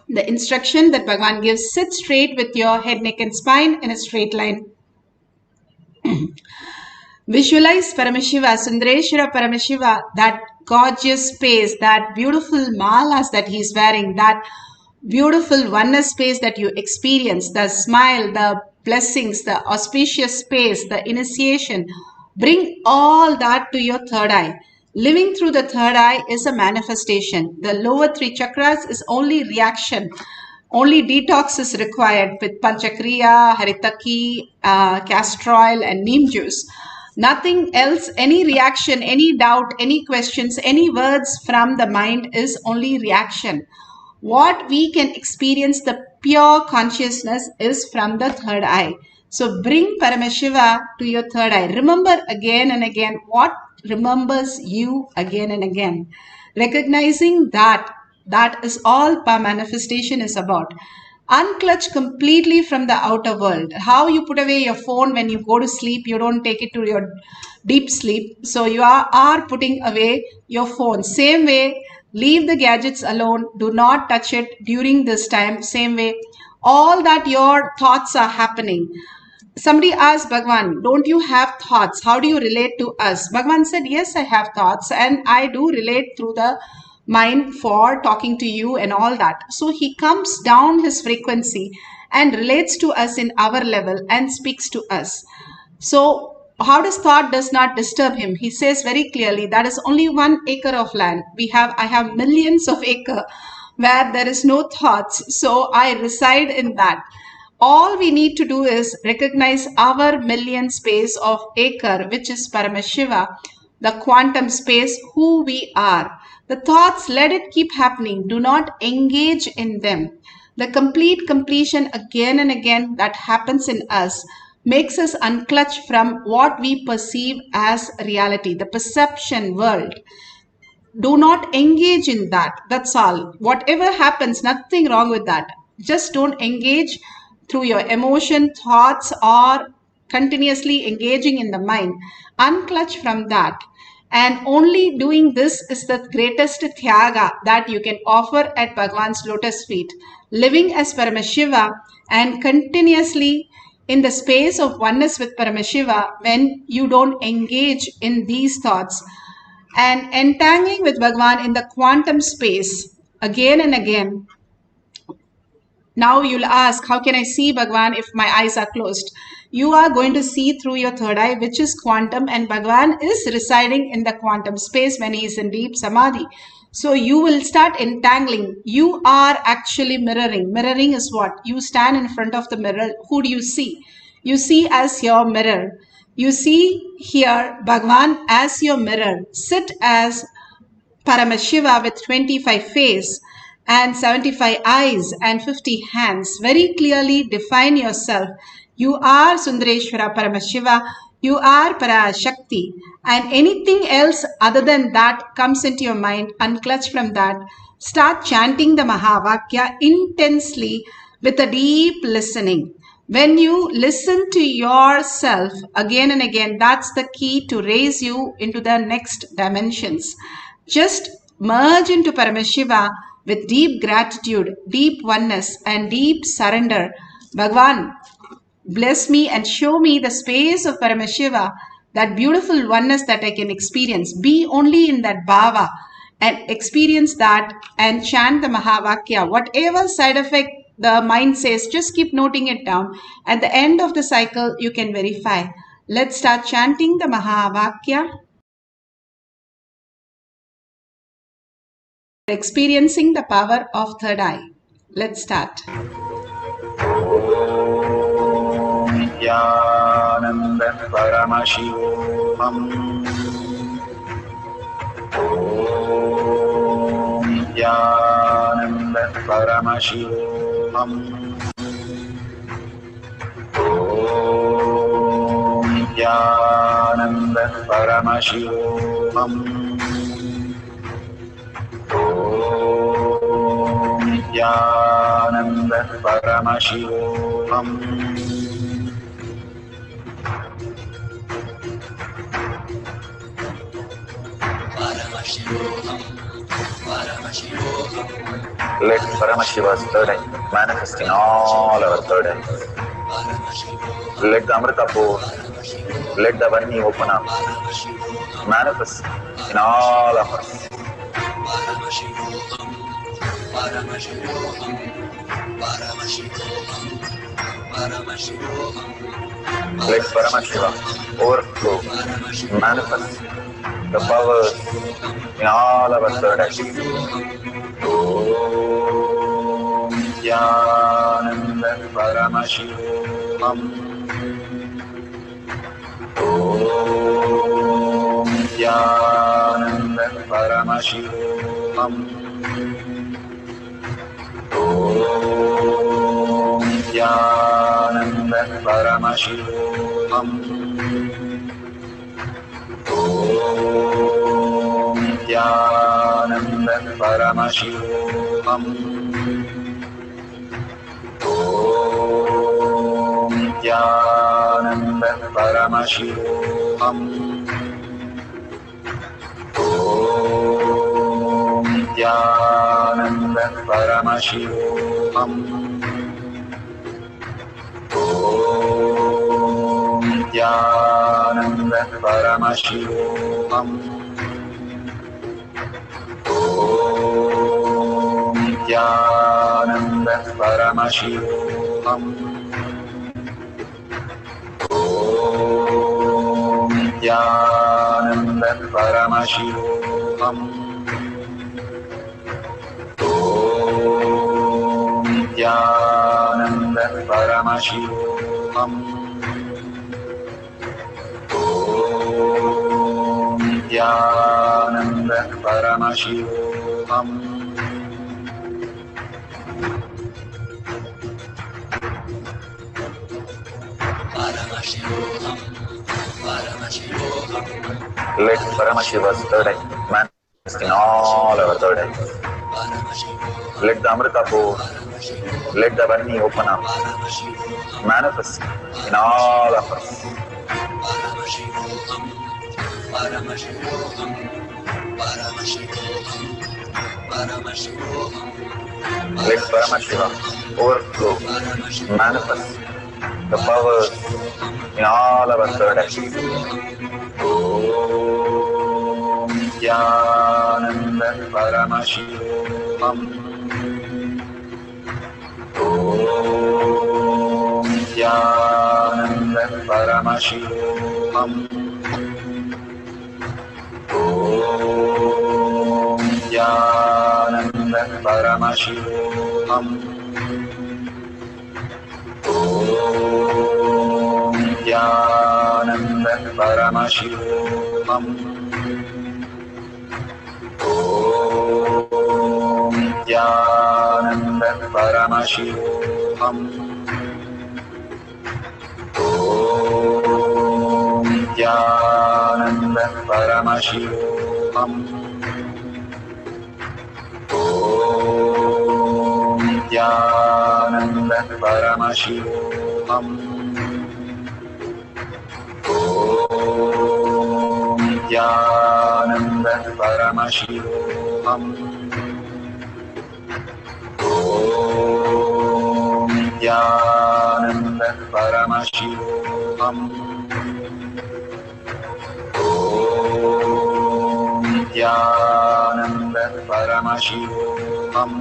The instruction that Bhagavan gives: sit straight with your head, neck and spine in a straight line. Visualize Paramashiva, Sundareshwara Paramashiva, that gorgeous space, that beautiful malas that he's wearing, that beautiful oneness space that you experience, the smile, the blessings, the auspicious space, the initiation. Bring all that to your third eye. Living through the third eye is a manifestation. The lower three chakras is only reaction. Only detox is required with Panchakriya, Haritaki, castor oil and neem juice. Nothing else, any reaction, any doubt, any questions, any words from the mind is only reaction. What we can experience, the pure consciousness, is from the third eye. So bring Paramashiva to your third eye. Remember again and again what remembers you again and again. Recognizing that is all manifestation is about. Unclutch completely from the outer world. How you put away your phone when you go to sleep, you don't take it to your deep sleep. So you are putting away your phone. Same way, leave the gadgets alone. Do not touch it during this time. Same way, all that your thoughts are happening. Somebody asked Bhagavan, don't you have thoughts? How do you relate to us? Bhagavan said, yes, I have thoughts, and I do relate through the mind for talking to you and all that. So he comes down his frequency and relates to us in our level and speaks to us. So how does thought does not disturb him? He says very clearly, that is only 1 acre of land. I have millions of acres where there is no thoughts. So I reside in that. All we need to do is recognize our million space of acre, which is Paramashiva, the quantum space, who we are. The thoughts, let it keep happening. Do not engage in them. The complete completion again and again that happens in us makes us unclutch from what we perceive as reality, the perception world. Do not engage in that. That's all. Whatever happens, nothing wrong with that. Just don't engage through your emotion, thoughts, or continuously engaging in the mind. Unclutch from that. And only doing this is the greatest tyaga that you can offer at Bhagavan's lotus feet. Living as Paramashiva and continuously in the space of oneness with Paramashiva, when you don't engage in these thoughts, and entangling with Bhagavan in the quantum space again and again. Now you'll ask, how can I see Bhagavan if my eyes are closed? You are going to see through your third eye, which is quantum, and Bhagavan is residing in the quantum space when he is in deep samadhi. So you will start entangling. You are actually mirroring. Mirroring is what? You stand in front of the mirror. Who do you see? You see as your mirror. You see here Bhagavan as your mirror. Sit as Paramashiva with 25 face and 75 eyes and 50 hands. Very clearly define yourself. You are Sundareshwara Paramashiva. You are Parashakti. And anything else other than that comes into your mind, unclutch from that. Start chanting the Mahavakya intensely with a deep listening. When you listen to yourself again and again, that's the key to raise you into the next dimensions. Just merge into Paramashiva with deep gratitude, deep oneness, and deep surrender. Bhagavan, bless me and show me the space of Paramashiva, that beautiful oneness that I can experience. Be only in that Bhava and experience that and chant the Mahavakya. Whatever side effect the mind says, just keep noting it down. At the end of the cycle, you can verify. Let's start chanting the Mahavakya. Experiencing the power of third eye. Let's start. Nithyananda Paramashivoham. Nithyananda Paramashivoham. Paramashivoham. Om Nithyananda Paramashivam. Let Paramashiva's third eye manifest in all our third eyes. Let the Amrita pour, let the Varni open up, manifest in all of us. Let Paramashiva overflow, manifest the powers in all our third eyes. Om Nithyananda Paramashivam. Om Nithyananda Paramashivam. Om Nithyananda Paramashivam. Om Nithyananda Paramashivam. Om Nithyananda Paramashivam. Om Nithyananda Paramashivam. Om Nithyananda Paramashivoham. Om Nithyananda Paramashivoham. Om Nithyananda Paramashivoham. Om Nithyananda Paramashivoham. Om Nithyananda Paramashivoham. Let Paramashiva's third eye manifest in all our third eyes. Let the Amrita pour, let the Varni open up, manifest in all of us. Let Paramashiva overflow, manifest the powers in all our third eyes. Om Nithyananda Paramashivam. Om Nithyananda Paramashivam. Om Nithyananda Paramashivam. Om Nithyananda Paramashivam. Om Nithyananda Paramashivam. Om Nithyananda Paramashivam. Om Nithyananda Paramashivam. Om Nithyananda Paramashivam. Om Nithyananda Paramashivam. Om Nithyananda Paramashivam.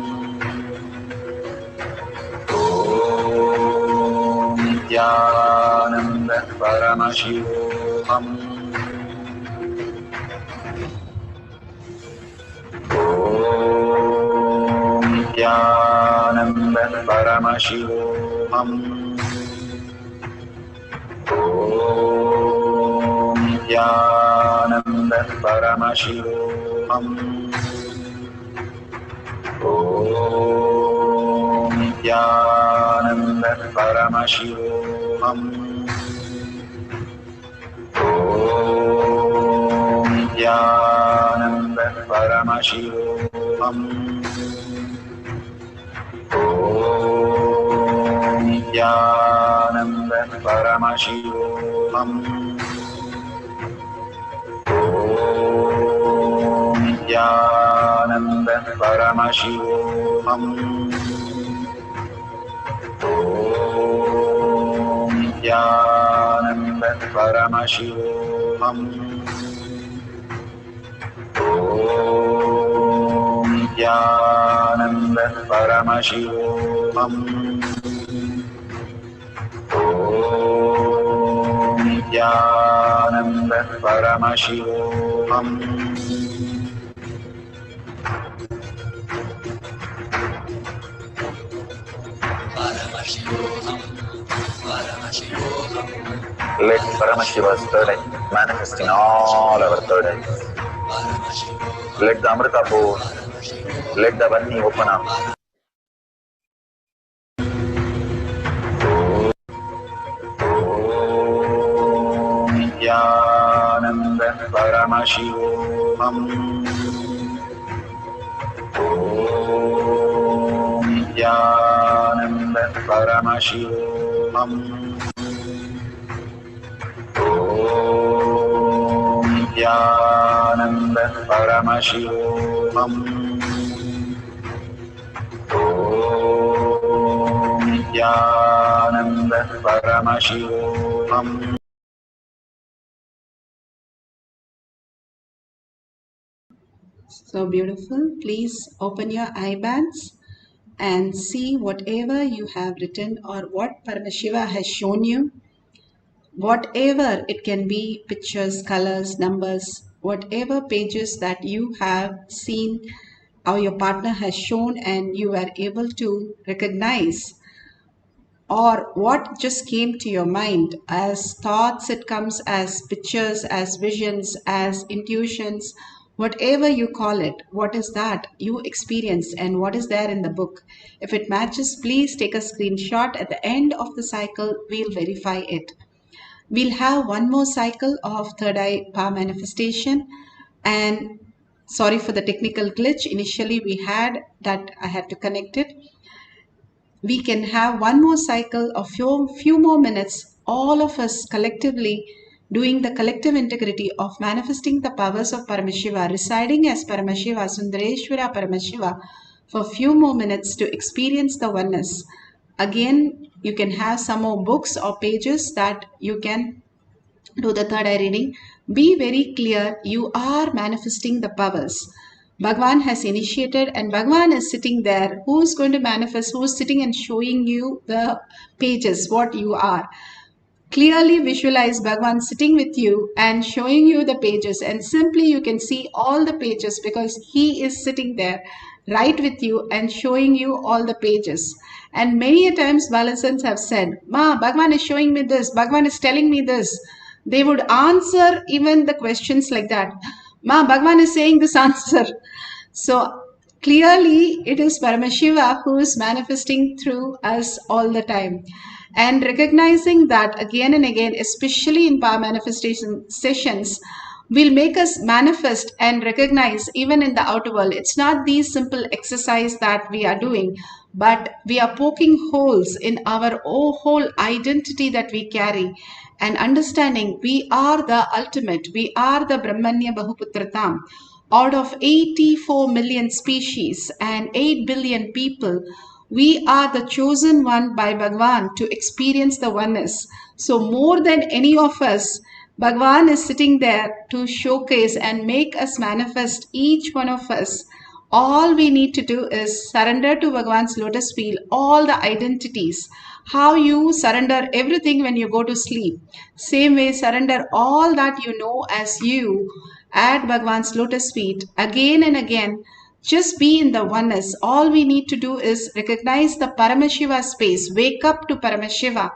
Om Nithyananda Paramashivoham. Om Nithyananda Paramashivoham. Om Nithyananda Paramashivoham. Om Nithyananda Paramashivoham. Om Nithyananda Paramashivoham. Om Nithyananda Paramashivoham. Om Nithyananda Paramashivoham. Om Nithyananda Paramashivoham. Om Nithyananda Paramashivoham. Om Nithyananda Paramashivoham. Let Paramashiva's third eye manifest in all our third eyes. Let the Amrita pour. Let the Vani open up. Om Nithyananda Paramashivoham. Om Nithyananda Paramashivoham. Om Nithyananda Paramashivoham. Om Nithyananda Paramashivoham. So beautiful. Please open your eye bands and see whatever you have written or what Paramashiva has shown you. Whatever it can be, pictures, colors, numbers, whatever pages that you have seen or your partner has shown and you are able to recognize, or what just came to your mind as thoughts, it comes as pictures, as visions, as intuitions, whatever you call it, what is that you experienced and what is there in the book. If it matches, please take a screenshot. At the end of the cycle, we'll verify it. We'll have one more cycle of third eye power manifestation, and sorry for the technical glitch. Initially we had that, I had to connect it. We can have one more cycle of few more minutes, all of us collectively doing the collective integrity of manifesting the powers of Paramashiva, residing as Paramashiva, Sundareshwara Paramashiva, for few more minutes to experience the oneness. Again, you can have some more books or pages that you can do the third eye reading. Be very clear, you are manifesting the powers. Bhagavan has initiated and Bhagavan is sitting there. Who is going to manifest? Who is sitting and showing you the pages, what you are? Clearly visualize Bhagavan sitting with you and showing you the pages, and simply you can see all the pages because he is sitting there right with you and showing you all the pages. And many a times Balasans have said, Ma, Bhagavan is showing me this, Bhagavan is telling me this. They would answer even the questions like that. Ma, Bhagavan is saying this answer. So clearly it is Paramashiva who is manifesting through us all the time. And recognizing that again and again, especially in power manifestation sessions, will make us manifest and recognize even in the outer world. It's not these simple exercise that we are doing, but we are poking holes in our whole identity that we carry and understanding we are the ultimate, we are the Brahmanya Bahuputratam. Out of 84 million species and 8 billion people, we are the chosen one by Bhagavan to experience the oneness. So more than any of us, Bhagavan is sitting there to showcase and make us manifest, each one of us. All we need to do is surrender to Bhagavan's lotus feet, all the identities. How you surrender everything when you go to sleep. Same way, surrender all that you know as you at Bhagavan's lotus feet again and again. Just be in the oneness. All we need to do is recognize the Paramashiva space. Wake up to Paramashiva.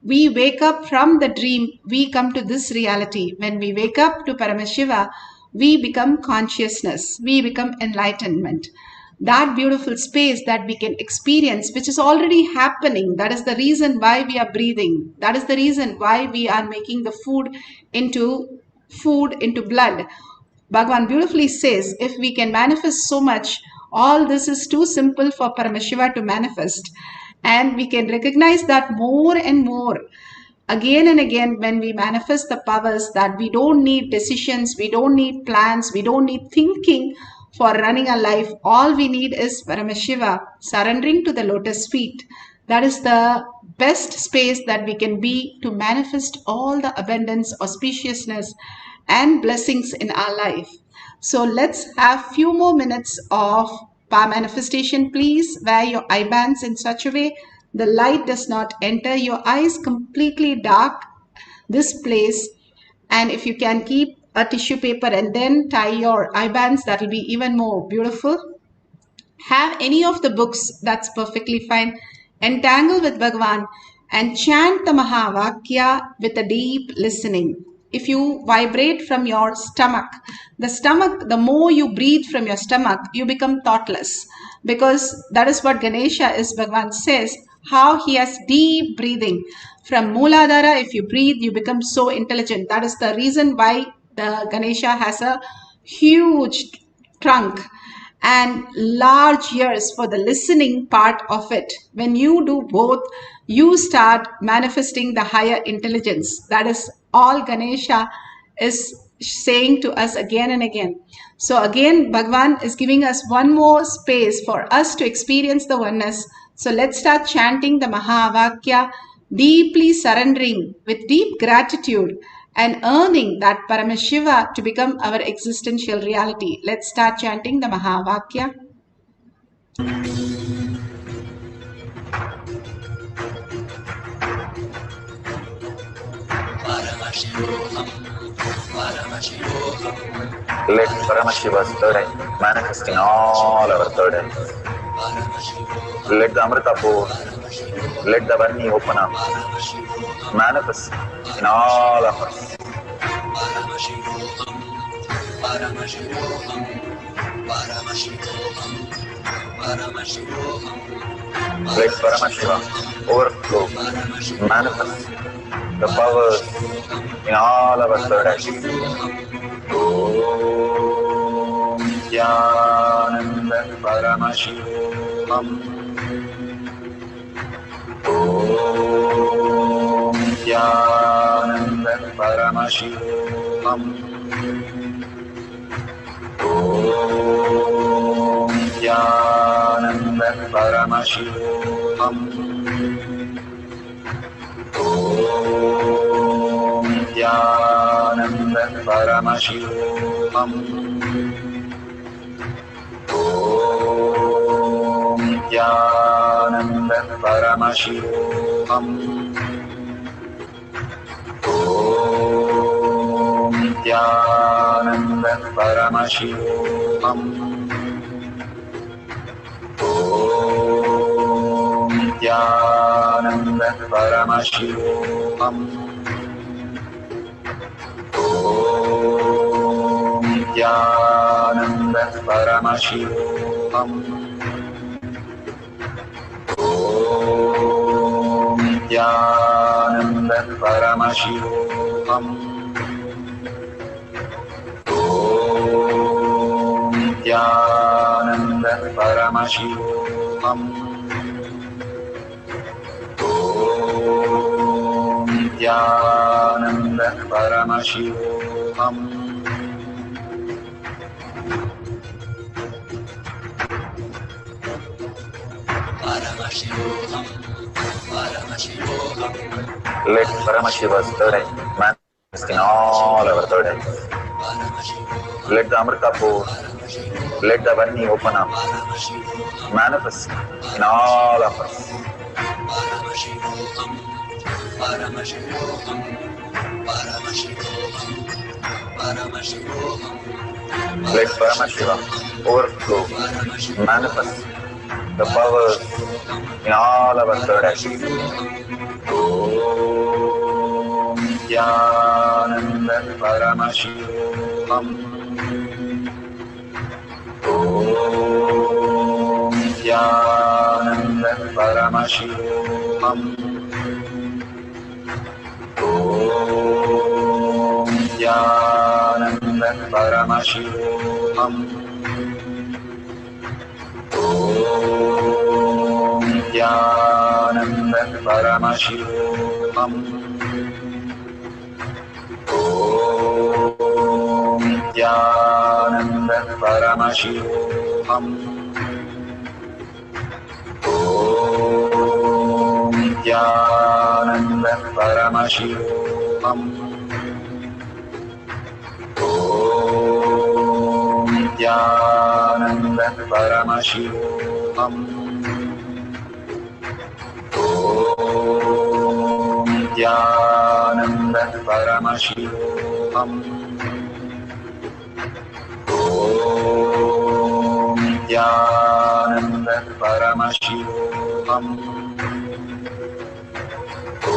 We wake up from the dream. We come to this reality. When we wake up to Paramashiva, we become consciousness. We become enlightenment. That beautiful space that we can experience, which is already happening. That is the reason why we are breathing. That is the reason why we are making the food into blood. Bhagavan beautifully says, if we can manifest so much, all this is too simple for Paramashiva to manifest. And we can recognize that more and more again and again when we manifest the powers, that we don't need decisions, we don't need plans, we don't need thinking for running a life. All we need is Paramashiva surrendering to the lotus feet. That is the best space that we can be to manifest all the abundance, auspiciousness and blessings in our life. So let's have few more minutes of power manifestation. Please wear your eye bands in such a way the light does not enter your eyes, completely dark this place. And if you can keep a tissue paper and then tie your eye bands, that will be even more beautiful. Have any of the books, that's perfectly fine. Entangle with Bhagavan and chant the Mahavakya with a deep listening. If you vibrate from your stomach, the more you breathe from your stomach, you become thoughtless. Because that is what Ganesha is, Bhagavan says, how he has deep breathing. From Mooladhara, if you breathe, you become so intelligent. That is the reason why the Ganesha has a huge trunk and large ears for the listening part of it. When you do both, you start manifesting the higher intelligence. That is all Ganesha is saying to us again and again. So again, Bhagavan is giving us one more space for us to experience the oneness. So let's start chanting the Mahavakya, deeply surrendering with deep gratitude and earning that Paramashiva to become our existential reality. Let's start chanting the Mahavakya. Let Paramashiva's third eye manifest in all our third eyes. Let the Amrita pour, let the Varni open up, manifest in all of us. Let Paramashiva overflow, manifest the powers in all our third eyes. Om Nithyananda Paramashivam. Om Nithyananda Paramashivam. Om Nithyananda Paramashivam. Om Nithyananda Paramashivam. Om Nithyananda Paramashivoham. Om Nithyananda Paramashivoham. Om Nithyananda Paramashivoham. Om Nithyananda Paramashivoham. Om Nithyananda Paramashivoham. Om Nithyananda Paramashivoham. Om Nithyananda Paramashivoham. Let Paramashiva's third eye manifest in all our third eyes. Let the Amrita pour, let the Varni open up, manifest in all of us. Let Paramashiva overflow, manifest the powers in all our third eyes. Om Nithyananda Paramashivoham. Om Nithyananda Paramashivoham. Om Nithyananda Paramashivoham. Om Nithyananda Paramashivam. Om Nithyananda Paramashivoham. Om Nithyananda Paramashivoham. Om Nithyananda Paramashivoham. Om Nithyananda Paramashivoham. Om Nithyananda Paramashivoham. Om Nithyananda Paramashivoham. Om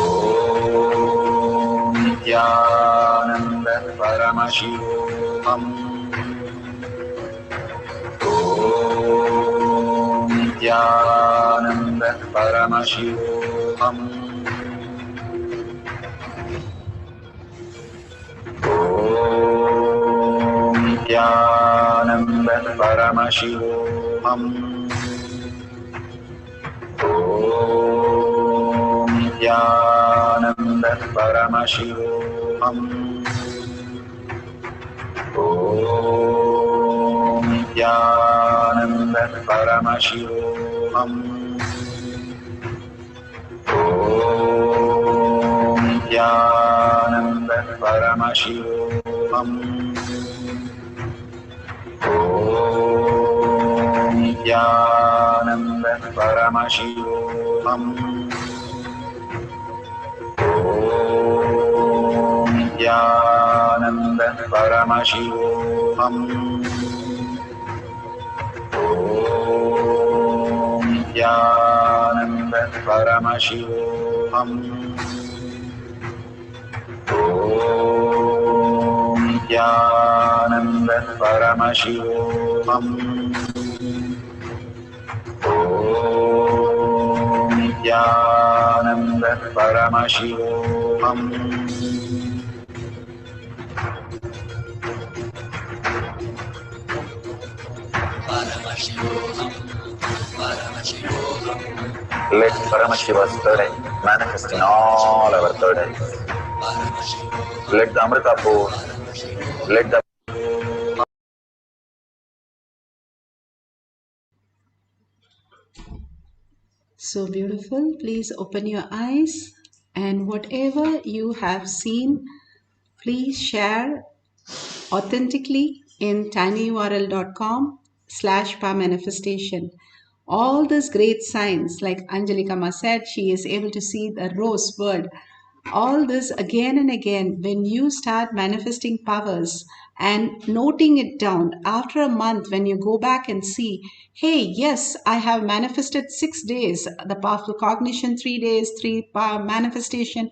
Nithyananda Paramashivoham. Om Nithyananda Paramashivoham. Om Nithyananda Paramashivoham. Om Nithyananda Paramashivoham. Om Nithyananda Paramashivoham. Om Nithyananda Paramashivoham. Om Nithyananda Paramashivoham. Om Nithyananda Paramashivoham. Om Nithyananda Paramashivoham. Om Nithyananda Paramashivoham. Let Paramashiva's third eye manifest in all our third eyes. Let the Amrita pour, let the So beautiful. Please open your eyes, and whatever you have seen, please share authentically in tinyurl.com/powermanifestation. All these great signs, like Anjalikama said, she is able to see the rose bird. All this again and again, when you start manifesting powers and noting it down, after a month, when you go back and see, hey, yes, I have manifested 6 days, the powerful cognition, 3 days, 3 power manifestation,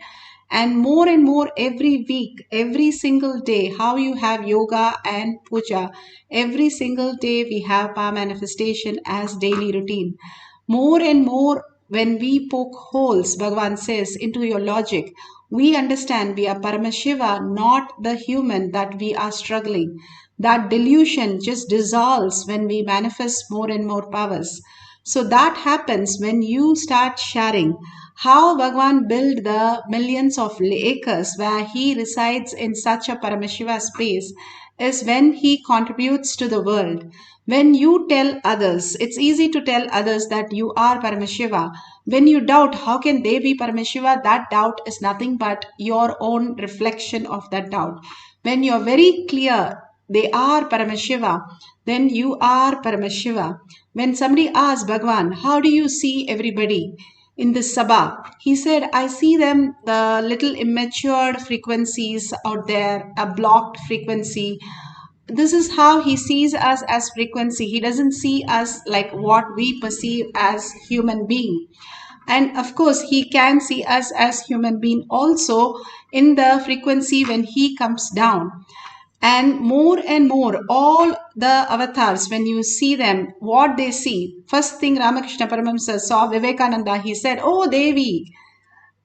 and more every week, every single day, how you have yoga and puja. Every single day we have power manifestation as daily routine. More and more, when we poke holes, Bhagavan says, into your logic, we understand we are Paramashiva, not the human that we are struggling. That delusion just dissolves when we manifest more and more powers. So that happens when you start sharing how Bhagavan built the millions of acres where he resides in such a Paramashiva space is when he contributes to the world. When you tell others, it's easy to tell others that you are Paramashiva. When you doubt, how can they be Paramashiva? That doubt is nothing but your own reflection of that doubt. When you're very clear they are Paramashiva, then you are Paramashiva. When somebody asks Bhagavan, how do you see everybody in this Sabha? He said, I see them, the little immature frequencies out there, a blocked frequency. This is how he sees us as frequency. He doesn't see us like what we perceive as human being. And of course, he can see us as human being also in the frequency when he comes down. And more, all the avatars, when you see them, what they see, first thing Ramakrishna Paramahamsa saw Vivekananda, he said, oh Devi.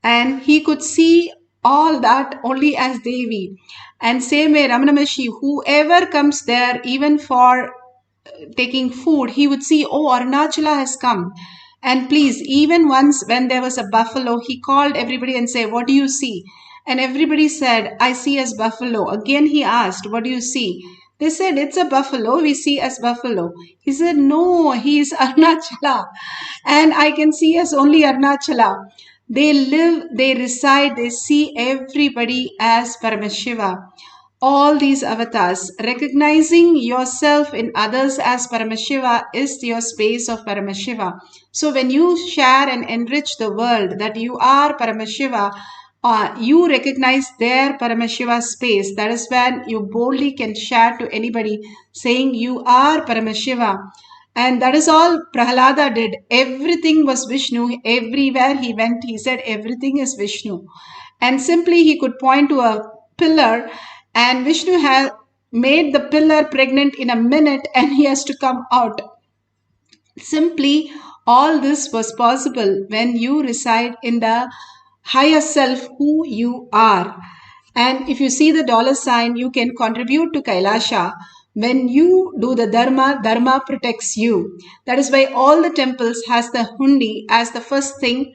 And he could see all that only as Devi. And same way Ramana Maharshi, whoever comes there, even for taking food, he would see, oh, Arunachala has come. And please, even once when there was a buffalo, he called everybody and said, what do you see? And everybody said, I see as buffalo. Again he asked, what do you see? They said, it's a buffalo, we see as buffalo. He said, no, he is Arunachala. And I can see as only Arunachala. They live, they reside, they see everybody as Paramashiva. All these avatars, recognizing yourself in others as Paramashiva is your space of Paramashiva. So when you share and enrich the world that you are Paramashiva, you recognize their Paramashiva space. That is when you boldly can share to anybody saying you are Paramashiva. And that is all Prahalada did. Everything was Vishnu. Everywhere he went, he said everything is Vishnu. And simply he could point to a pillar, and Vishnu had made the pillar pregnant in a minute, and he has to come out. Simply, all this was possible when you reside in the higher self who you are. And if you see the dollar sign, you can contribute to Kailasa. When you do the dharma, dharma protects you. That is why all the temples has the hundi as the first thing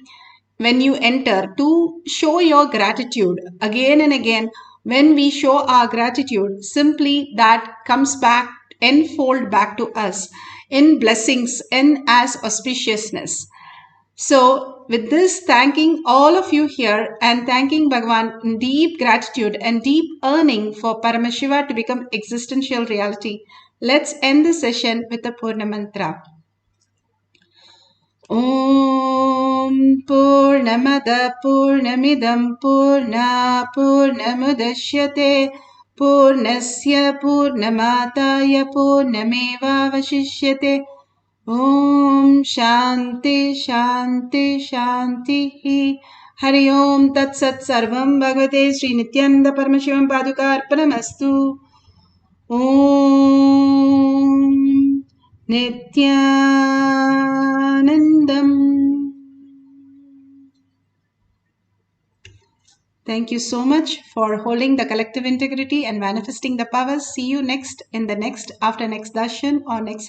when you enter to show your gratitude. Again and again, when we show our gratitude, simply that comes back, enfold back to us in blessings and as auspiciousness. So with this, thanking all of you here and thanking Bhagavan in deep gratitude and deep yearning for Paramashiva to become existential reality, let's end the session with the Purna Mantra. Om Purnamada Purnamidam Purna Purnamudashyate Purnasya Purnamataya Purnameva Vashishyate. Om Shanti Shanti Shanti. Hari Om Tat Sat Sarvam Bhagavate Sri Nithyananda Paramashivam Padukarpanamastu. Om Nithyanandam. Thank you so much for holding the collective integrity and manifesting the powers. See you next in the next after next darshan or next